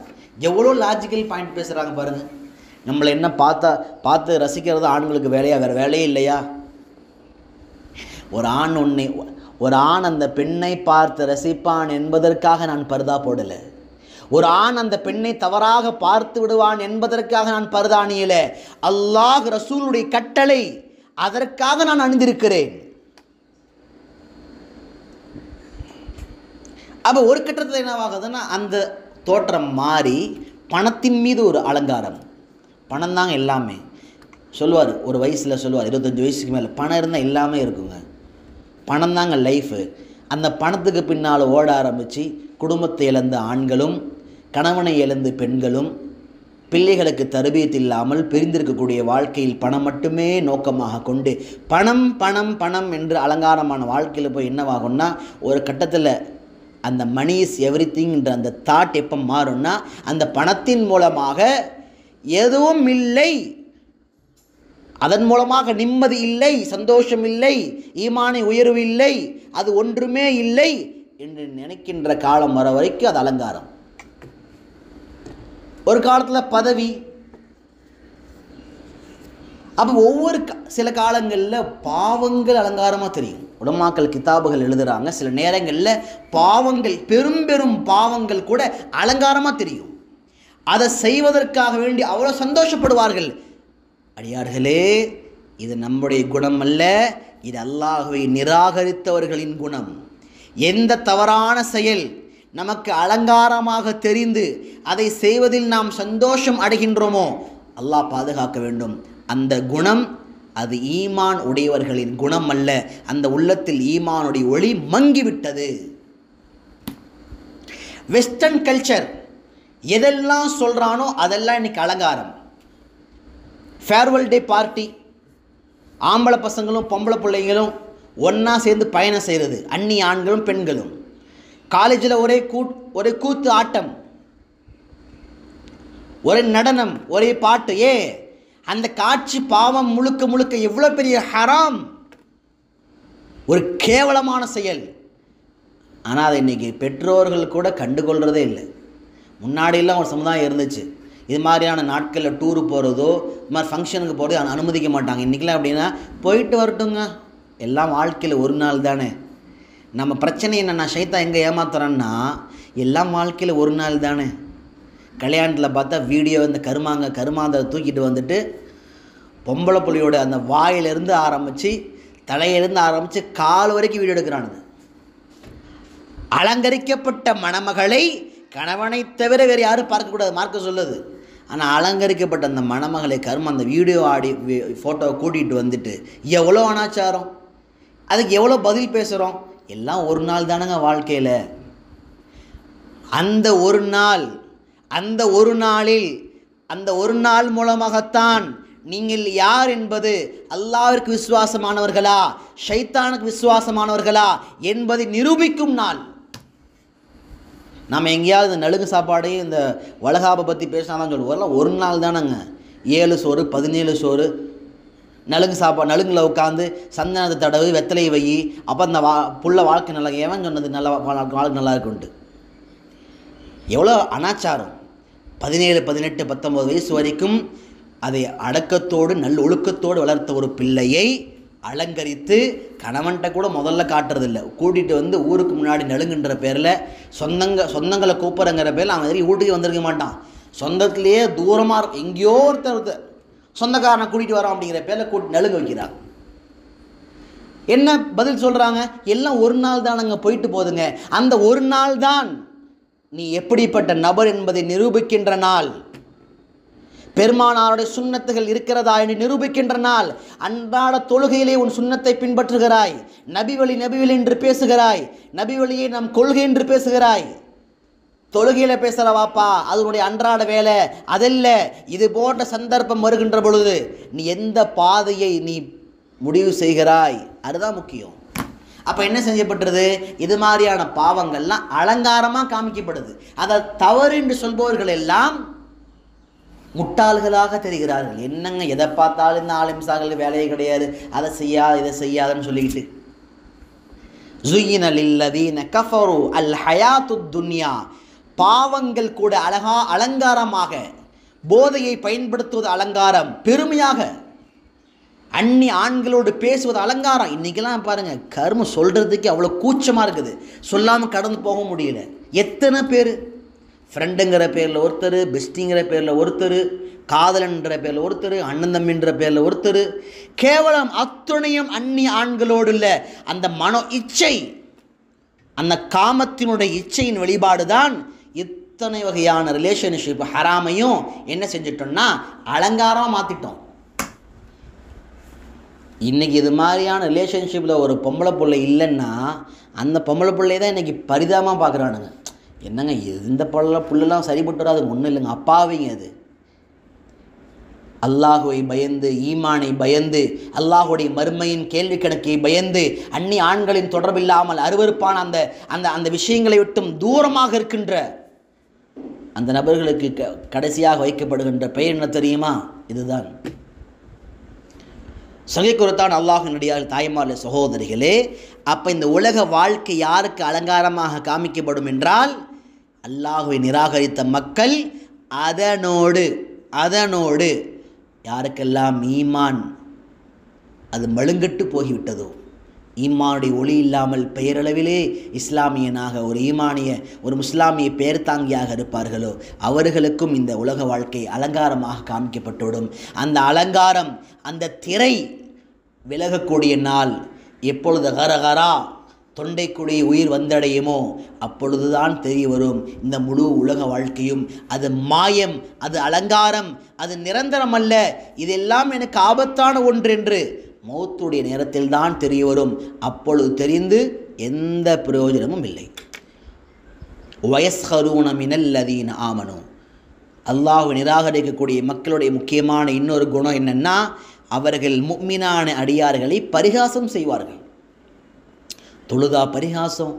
எவ்வளோ லாஜிக்கல் பாயிண்ட் பேசுகிறாங்க பாருங்கள். நம்மளை என்ன பார்த்து ரசிக்கிறது ஆண்களுக்கு வேலையா? வேறு வேலையே இல்லையா? ஒரு ஆண் அந்த பெண்ணை பார்த்து ரசிப்பான் என்பதற்காக நான் பர்தா போடலை. ஒரு ஆண் அந்த பெண்ணை தவறாக பார்த்து விடுவான் என்பதற்காக நான் பர்தா அணியலை. அல்லாஹ் ரசூலுடைய கட்டளை, அதற்காக நான் அணிந்திருக்கிறேன். அப்போ ஒரு கட்டத்தில் என்னவாகுதுன்னா, அந்த தோற்றம் மாறி பணத்தின் மீது ஒரு அலங்காரம். பணம் தாங்க எல்லாமே. சொல்லுவார், ஒரு வயசில் சொல்லுவார், 25 வயசுக்கு மேலே பணம் இருந்தால் எல்லாமே இருக்குங்க, பணம் தாங்க லைஃபு. அந்த பணத்துக்கு பின்னால் ஓட ஆரம்பித்து குடும்பத்தை இழந்த ஆண்களும், கணவனை இழந்த பெண்களும், பிள்ளைகளுக்கு தர்பியத் இல்லாமல் பிரிந்திருக்கக்கூடிய வாழ்க்கையில் பணம் மட்டுமே நோக்கமாக கொண்டு பணம் பணம் பணம் என்று அலங்காரமான வாழ்க்கையில் போய் என்னவாகும்னா, ஒரு கட்டத்தில் அந்த மணி இஸ் எவ்ரிதிங் என்ற அந்த தாட் எப்போ மாறும்னா, அந்த பணத்தின் மூலமாக எதுவும் இல்லை, அதன் மூலமாக நிம்மதி இல்லை, சந்தோஷம் இல்லை, ஈமானை உயர்வு இல்லை, அது ஒன்றுமே இல்லை என்று நினைக்கின்ற காலம் வர வரைக்கும் அது அலங்காரம். ஒரு காலத்தில் பதவி. அப்போ ஒவ்வொரு சில காலங்களில் பாவங்கள் அலங்காரமாக தெரியும். உலமாக்கள் கிதாபுகள் எழுதுகிறாங்க, சில நேரங்களில் பாவங்கள், பெரும் பெரும் பாவங்கள் கூட அலங்காரமாக தெரியும். அதை செய்வதற்காக வேண்டி அவ்வளோ சந்தோஷப்படுவார்கள். அடியார்களே, இது நம்முடைய குணம் அல்ல, இது அல்லாஹ்வை நிராகரித்தவர்களின் குணம். எந்த தவறான செயல் நமக்கு அலங்காரமாக தெரிந்து அதை செய்வதில் நாம் சந்தோஷம் அடைகின்றோமோ அல்லாஹ் பாதுகாக்க வேண்டும். அந்த குணம் அது ஈமான் உடையவர்களின் குணம் அல்ல. அந்த உள்ளத்தில் ஈமானுடைய ஒளி மங்கிவிட்டது. வெஸ்டர்ன் கல்ச்சர் எதெல்லாம் சொல்கிறானோ அதெல்லாம் இன்னைக்கு அலங்காரம். ஃபேர்வெல் டே பார்ட்டி, ஆம்பளை பசங்களும் பொம்பளை பிள்ளைங்களும் ஒன்றா சேர்ந்து பயணம் செய்கிறது, அந்நிய ஆண்களும் பெண்களும். காலேஜில் ஒரே கூத்து ஆட்டம், ஒரே நடனம், ஒரே பாட்டு. அந்த காட்சி பாவம் முழுக்க முழுக்க எவ்வளோ பெரிய ஹராம், ஒரு கேவலமான செயல். ஆனால் அதை இன்றைக்கி பெற்றோர்கள் கூட கண்டுகொள்கிறதே இல்லை. முன்னாடியெல்லாம் ஒரு சமுதாயம் இருந்துச்சு, இது மாதிரியான நாட்களில் டூரு போகிறதோ இது மாதிரி ஃபங்க்ஷனுக்கு போகிறதோ அனுமதிக்க மாட்டாங்க. இன்றைக்கெலாம் அப்படின்னா போயிட்டு வரட்டுங்க, எல்லாம் வாழ்க்கையில் ஒரு நாள் தானே. நம்ம பிரச்சனை என்னென்னா ஷைத்தான் எங்கே ஏமாத்துறான்னா எல்லாம் வாழ்க்கையில் ஒரு நாள் தானே. கல்யாணத்தில் பார்த்தா வீடியோ இந்த கருமாந்தரை தூக்கிட்டு வந்துட்டு பொம்பளை புள்ளியோட அந்த வாயிலிருந்து ஆரம்பித்து தலையிலேருந்து ஆரம்பித்து கால் வரைக்கும் வீடியோ எடுக்கிறானுங்க. அலங்கரிக்கப்பட்ட மணமகளை கணவனை தவிர வேறு யாரும் பார்க்கக்கூடாது மார்க்க சொல்லுது. ஆனால் அலங்கரிக்கப்பட்ட அந்த மணமகளை அந்த வீடியோ ஃபோட்டோவை கூட்டிகிட்டு வந்துட்டு எவ்வளோ அனாச்சாரம், அதுக்கு எவ்வளோ பதில் பேசுகிறோம். எல்லாம் ஒரு நாள் தானங்க வாழ்க்கையில். அந்த ஒரு நாள் மூலமாகத்தான் நீங்கள் யார் என்பது, அல்லாஹ்விற்கு விசுவாசமானவர்களா ஷைத்தானுக்கு விசுவாசமானவர்களா என்பதை நிரூபிக்கும் நாள். நம்ம எங்கேயாவது இந்த நலுங்கு சாப்பாடையும் இந்த வளகாப்பை பற்றி பேசினா தான் சொல்லுவோம். ஒரு நாள் தானேங்க, 7 சோறு 17 சோறு நலுங்கில் உட்காந்து சந்தனத்தை தடவை வெத்தலையை வை, அப்போ அந்த புள்ள வாழ்க்கை நல்லா. எவன் சொன்னது நல்லா வாழ்க்கை நல்லா இருக்குன்ட்டு? எவ்வளோ அனாச்சாரம். 17 18 19 வயசு வரைக்கும் அதை அடக்கத்தோடு நல்ல ஒழுக்கத்தோடு வளர்த்த ஒரு பிள்ளையை அலங்கரித்து கணவன்கிட்ட கூட முதல்ல காட்டுறதில்லை, கூட்டிகிட்டு வந்து ஊருக்கு முன்னாடி நலுங்குன்ற பேரில் சொந்தங்களை கூப்பிட்றங்கிற பேரில் அவன் எதிரி வீட்டுக்கு வந்திருக்க மாட்டான். சொந்தத்திலேயே தூரமாக எங்கேயோ ஒருத்தர் சொந்தக்காரனை கூட்டிகிட்டு வரோம் அப்படிங்கிற பேரில் நலுங்க வைக்கிறாங்க. என்ன பதில் சொல்கிறாங்க? எல்லாம் ஒரு நாள் தானங்க, போயிட்டு போதுங்க. அந்த ஒரு நாள் தான் நீ எப்படிப்பட்ட நபர் என்பதை நிரூபிக்கின்ற நாள். பெருமானாருடைய சுன்னத்துகள் இருக்கிறதா என்று நிரூபிக்கின்ற நாள். அன்றாட தொழுகையிலே உன் சுன்னத்தை பின்பற்றுகிறாய், நபிவழி என்று பேசுகிறாய், நபிவழியை நம் கொள்கை என்று பேசுகிறாய். தொழுகையில் பேசுகிற வாப்பா அதனுடைய அன்றாட வேலை அதல்ல. இது போன்ற சந்தர்ப்பம் வருகின்ற பொழுது நீ எந்த பாதையை நீ முடிவு செய்கிறாய், அதுதான் முக்கியம். அப்போ என்ன செய்யப்பட்டது? இது மாதிரியான பாவங்கள்லாம் அலங்காரமாக காமிக்கப்படுது. அதை தவறு என்று சொல்பவர்கள் எல்லாம் முட்டாள்களாக தெரிகிறார்கள். என்னங்க எதை பார்த்தாலும் இந்த ஆலிம்சாக்கள் வேலையே கிடையாது, அதை செய்யாது இதை செய்யாதுன்னு சொல்லிக்கிட்டு. ஸுய்யின லில்லதீன கஃபரு அல் ஹயாத்துத் துன்யா, பாவங்கள் கூட அலங்காரமாக, போதையை பயன்படுத்துவது அலங்காரம், பெருமையாக அந்நிய ஆண்களோடு பேசுவது அலங்காரம். இன்றைக்கெல்லாம் பாருங்கள், கர்மம் சொல்கிறதுக்கு அவ்வளோ கூச்சமாக இருக்குது, சொல்லாமல் கடந்து போக முடியல. எத்தனை பேர் ஃப்ரெண்டுங்கிற பேரில் ஒருத்தர், பெஸ்டிங்கிற பேரில் ஒருத்தர், காதலன்ற பேரில் ஒருத்தர், அண்ணன் தம்பின்ற பேரில் ஒருத்தர், கேவலம் அத்துணையும் அந்நிய ஆண்களோடு இல்லை அந்த மனோ இச்சை, அந்த காமத்தினுடைய இச்சையின் வெளிப்பாடு தான். இத்தனை வகையான ரிலேஷன்ஷிப் ஹராமையும் என்ன செஞ்சிட்டோம்னா அலங்காரமாக மாற்றிட்டோம். இன்றைக்கி இது மாதிரியான ரிலேஷன்ஷிப்பில் ஒரு பொம்பளை பிள்ளை இல்லைன்னா அந்த பொம்பளை பிள்ளை தான் இன்றைக்கி பரிதாபமாக பார்க்குறானுங்க. என்னங்க எந்த புள்ளெல்லாம் சரிபட்டு வராது, ஒன்றும் இல்லைங்க, அப்பாவிங்க. அது அல்லாஹுவை பயந்து, ஈமானை பயந்து, அல்லாஹுடைய மறுமையின் கேள்வி கணக்கை பயந்து, அந்நிய ஆண்களின் தொடர்பில்லாமல் அருவருப்பான அந்த அந்த அந்த விஷயங்களை விட்டும் தூரமாக இருக்கின்ற அந்த நபர்களுக்கு கடைசியாக வைக்கப்படுகின்ற பெயர் என்ன தெரியுமா? இதுதான். சகைக்குறத்தான் அல்லாஹினுடைய தாய்மார்களே, சகோதரிகளே, அப்போ இந்த உலக வாழ்க்கை யாருக்கு அலங்காரமாக காமிக்கப்படும் என்றால் அல்லாஹுவை நிராகரித்த மக்கள். அதனோடு யாருக்கெல்லாம் ஈமான் அது மழுங்கட்டு போகிவிட்டதோ, ஈமானுடைய ஒளி இல்லாமல் பெயரளவிலே இஸ்லாமியனாக ஒரு முஸ்லாமிய பெயர் தாங்கியாக இருப்பார்களோ அவர்களுக்கும் இந்த உலக வாழ்க்கை அலங்காரமாக காமிக்கப்பட்டுவிடும். அந்த அலங்காரம், அந்த திரை விலகக்கூடிய நாள் எப்பொழுது கரகரா தொண்டைக்குடி உயிர் வந்தடையுமோ அப்பொழுதுதான் தெரிய வரும் இந்த முழு உலக வாழ்க்கையும் அது மாயம், அது அலங்காரம், அது நிரந்தரம் அல்ல, இதெல்லாம் எனக்கு ஆபத்தான ஒன்றென்று மௌத்துடைய நேரத்தில் தான் தெரிய வரும். அப்பொழுது தெரிந்து எந்த பிரயோஜனமும் இல்லை. வயஸ்ஹரூன மினல்லதீன ஆமனு, அல்லாஹ்வை நிராகரிக்கக்கூடிய மக்களுடைய முக்கியமான இன்னொரு குணம் என்னென்னா, அவர்கள் முஃமினான அடியார்களை பரிகாசம் செய்வார்கள். தொழுதா பரிகாசம்,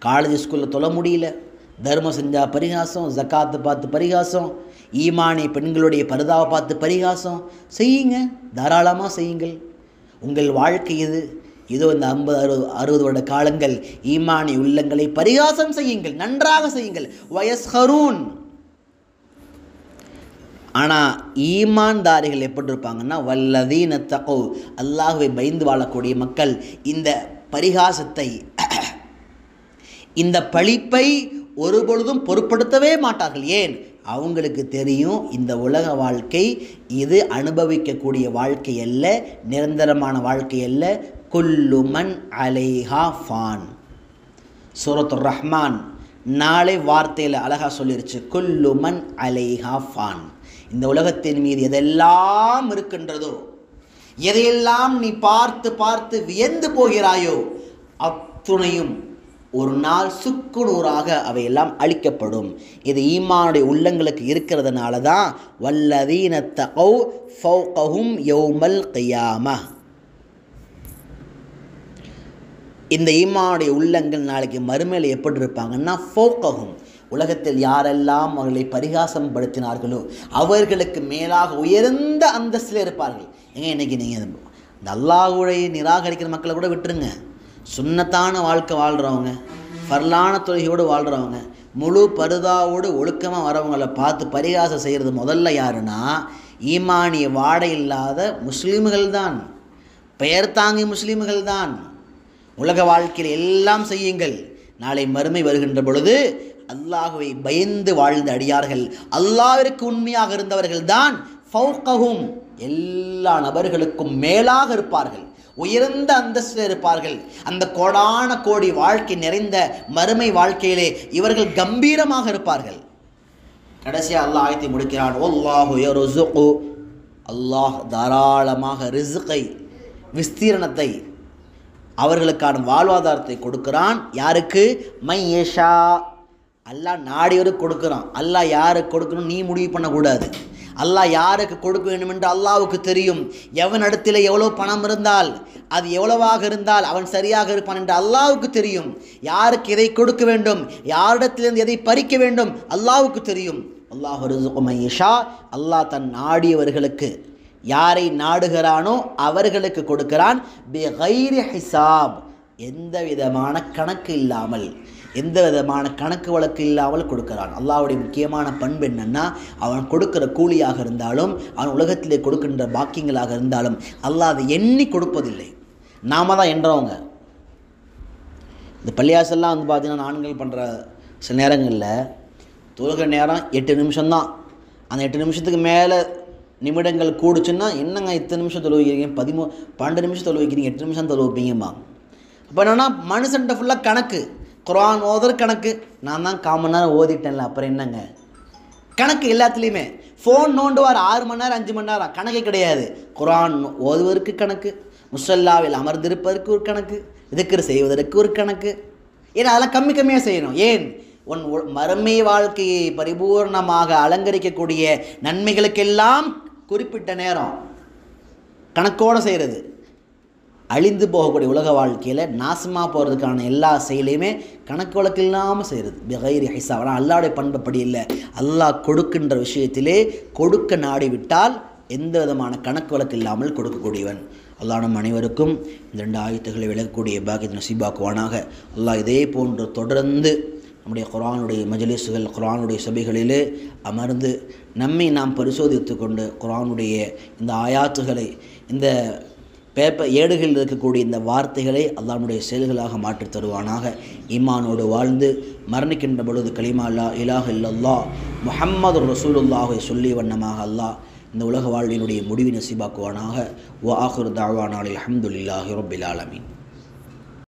காலேஜ் ஸ்கூலில் தொழ முடியல, தர்மம் செஞ்சால் பரிகாசம், ஜக்காத்தை பார்த்து பரிகாசம், ஈமானி பெண்களுடைய பர்தாவை பார்த்து பரிகாசம் செய்யுங்க, தாராளமாக செய்யுங்கள். உங்கள் வாழ்க்கை இதோ இந்த 50-60 வருட காலங்கள் ஈமானி உள்ளங்களை பரிகாசம் செய்யுங்கள், நன்றாக செய்யுங்கள். வயஸ்ஹரூன். ஆனால் ஈமான்தாரிகள் எப்படி இருப்பாங்கன்னா, வல்லதீன தகோ, அல்லாஹ்வை பயந்து வாழக்கூடிய மக்கள் இந்த பரிகாசத்தை, இந்த பழிப்பை ஒருபொழுதும் பொருட்படுத்தவே மாட்டார்கள். ஏன்? அவங்களுக்கு தெரியும் இந்த உலக வாழ்க்கை இது அனுபவிக்கக்கூடிய வாழ்க்கை அல்ல, நிரந்தரமான வாழ்க்கை அல்ல. குல்லு மன் அலைஹா ஃபான். சூரத்துர் ரஹ்மான் நாளை வார்த்தையில் அழகா சொல்லிருச்சு, குல்லு மன் அலைஹா ஃபான். இந்த உலகத்தின் மீது எதெல்லாம் இருக்கின்றதோ, எதையெல்லாம் நீ பார்த்து பார்த்து வியந்து போகிறாயோ அத்துணையும் ஒரு நாள் சுக்குநூறாக அவையெல்லாம் அழிக்கப்படும். இது ஈமானுடைய உள்ளங்களுக்கு இருக்கிறதுனால தான் வல்லதீன தகவ் ஃபௌகஹும் யௌமல் கியாமah. இந்த ஈமானுடைய உள்ளங்கள் நாளைக்கு மறுமையில் எப்படி இருப்பாங்கன்னா, ஃபௌகஹும், உலகத்தில் யாரெல்லாம் அவர்களை பரிகாசம் படுத்தினார்களோ அவர்களுக்கு மேலாக உயர்ந்த அந்தஸ்தில் இருப்பார்கள். ஏங்க இன்றைக்கி நீங்கள் இந்த அல்லாஹ்வை நிராகரிக்கிற மக்களை கூட விட்டுருங்க, சுன்னத்தான வாழ்க்கை வாழ்கிறவங்க, ஃபர்லான தொழுகையோடு வாழ்கிறவங்க, முழு பருதாவோடு ஒழுக்கமாக வரவங்களை பார்த்து பரிகாசம் செய்கிறது முதல்ல யாருன்னா, ஈமானிய வாடை இல்லாத முஸ்லீம்கள் தான், பெயர் தாங்கி முஸ்லீம்கள் தான். உலக வாழ்க்கையில் எல்லாம் செய்யுங்கள், நாளை மறுமை வருகின்ற பொழுது அல்லாஹ்வை பயந்து வாழ்ந்த அடியார்கள், அல்லாஹ்விற்கு உண்மையாக இருந்தவர்கள் தான் ஃபௌகஹும், எல்லா நபர்களுக்கும் மேலாக இருப்பார்கள், உயர்ந்த அந்தஸ்தில் இருப்பார்கள். அந்த கோடான கோடி வாழ்க்கை நிறைந்த மறுமை வாழ்க்கையிலே இவர்கள் கம்பீரமாக இருப்பார்கள். கடைசியாக அல்லாஹ் ஆயத்தை முடிக்கிறான், வல்லாஹு யர்ஸுகு, அல்லாஹ் தாராளமாக ரிஸ்கை, விஸ்தீரணத்தை, அவர்களுக்கான வாழ்வாதாரத்தை கொடுக்கிறான். யாருக்கு? மையஷா, அல்லாஹ் நாடியவருக்கு கொடுக்குறான். அல்லாஹ் யாருக்கு கொடுக்கணும் நீ முடிவு பண்ணக்கூடாது. அல்லாஹ் யாருக்கு கொடுக்க வேண்டும் என்று அல்லாஹ்வுக்கு தெரியும். எவனிடத்தில் எவ்வளோ பணம் இருந்தால், அது எவ்வளவாக இருந்தால் அவன் சரியாக இருப்பான் என்று அல்லாஹ்வுக்கு தெரியும். யாருக்கு எதை கொடுக்க வேண்டும், யாரிடத்திலிருந்து எதை பறிக்க வேண்டும் அல்லாஹ்வுக்கு தெரியும். அல்லாஹ் ரிஸ்கு மையஷா, அல்லாஹ் தன் நாடியவர்களுக்கு, யாரை நாடுகிறானோ அவர்களுக்கு கொடுக்கிறான். பிகைரி ஹிசாப், எந்த விதமான கணக்கு இல்லாமல், எந்த விதமான கணக்கு வழக்கு இல்லாமல் கொடுக்கிறான். அல்லாஹ்வுடைய முக்கியமான பண்பு என்னன்னா, அவன் கொடுக்கிற கூலியாக இருந்தாலும், அவன் உலகத்திலே கொடுக்கின்ற பாக்கியங்களாக இருந்தாலும் அல்லாஹ் அதை எண்ணி கொடுப்பதில்லை. நாம தான் எண்ணுறவங்க. இந்த பள்ளியாசெல்லாம் பார்த்தீங்கன்னா ஆண்கள் பண்ணுற சில நேரங்களில் தொழுகிற நேரம் 8 நிமிஷம்தான். அந்த 8 நிமிஷத்துக்கு மேலே நிமிடங்கள் கூடுச்சுன்னா, என்னங்க இத்தனை நிமிஷம் தொழு வைக்கிறீங்க, 12 நிமிஷம் தொழு வைக்கிறீங்க, 8 நிமிஷம் தொழு வைப்பீங்கம்மா. அப்போ என்னென்னா மனுஷன்ட்ட ஃபுல்லாக கணக்கு, குர்ஆன் ஓதுற கணக்கு. நான் தான் 1/4 மணி நேரம் ஓதிட்டேன்ல, அப்புறம் என்னங்க கணக்கு எல்லாத்துலேயுமே. ஃபோன் நோண்டுவார் 6 மணி நேரம் 5 மணி நேரம், கணக்கே கிடையாது. குர்ஆன் ஓதுவதற்கு கணக்கு, முஸல்லாவில் அமர்ந்திருப்பதற்கு ஒரு கணக்கு, திக்ர் செய்வதற்கு ஒரு கணக்கு. ஏன்னா அதெல்லாம் கம்மியாக செய்யணும். ஏன்? உன் மறுமை வாழ்க்கையை பரிபூர்ணமாக அலங்கரிக்கக்கூடிய நன்மைகளுக்கெல்லாம் குறிப்பிட்ட நேரம் கணக்கோடு செய்கிறது. அழிந்து போகக்கூடிய உலக வாழ்க்கையில் நாசமாக போகிறதுக்கான எல்லா செயலையுமே கணக்கு வழக்கு இல்லாமல் செய்கிறது. பிகைரி ஹிசாப். ஆனால் அல்லாஹ்வுடைய பண்பப்படி இல்லை. அல்லாஹ் கொடுக்கின்ற விஷயத்திலே கொடுக்க நாடிவிட்டால் எந்த விதமான கணக்கு வழக்கு இல்லாமல் கொடுக்கக்கூடியவன். அல்லாஹ் நம் அனைவருக்கும் இந்த 2 ஆயத்துக்களை விளக்கக்கூடிய பாக்கியத்தை நசீபாக்குவானாக. அல்லாஹ் இதே போன்று தொடர்ந்து நம்முடைய குர்ஆனுடைய மஜ்லிஸ்கள், குர்ஆனுடைய சபைகளிலே அமர்ந்து நம்மை நாம் பரிசோதித்து கொண்டு குர்ஆனுடைய இந்த ஆயாத்துகளை, இந்த ஏடுகளில் இருக்கக்கூடிய இந்த வார்த்தைகளை அல்லாஹ்வுடைய செயல்களாக மாற்றி தருவானாக. ஈமானோடு வாழ்ந்து மரணிக்கின்ற பொழுது கலிமா லா இலாஹ இல்லல்லாஹ் முஹம்மது ரசூலுல்லாஹை சொல்லி வண்ணமாக அல்லாஹ் இந்த உலக வாழ்வினுடைய முடிவை நசீபாக்குவானாக. வ ஆகிரு தஅவானா அல்ஹம்துலில்லாஹி ரப்பில் ஆலமீன்.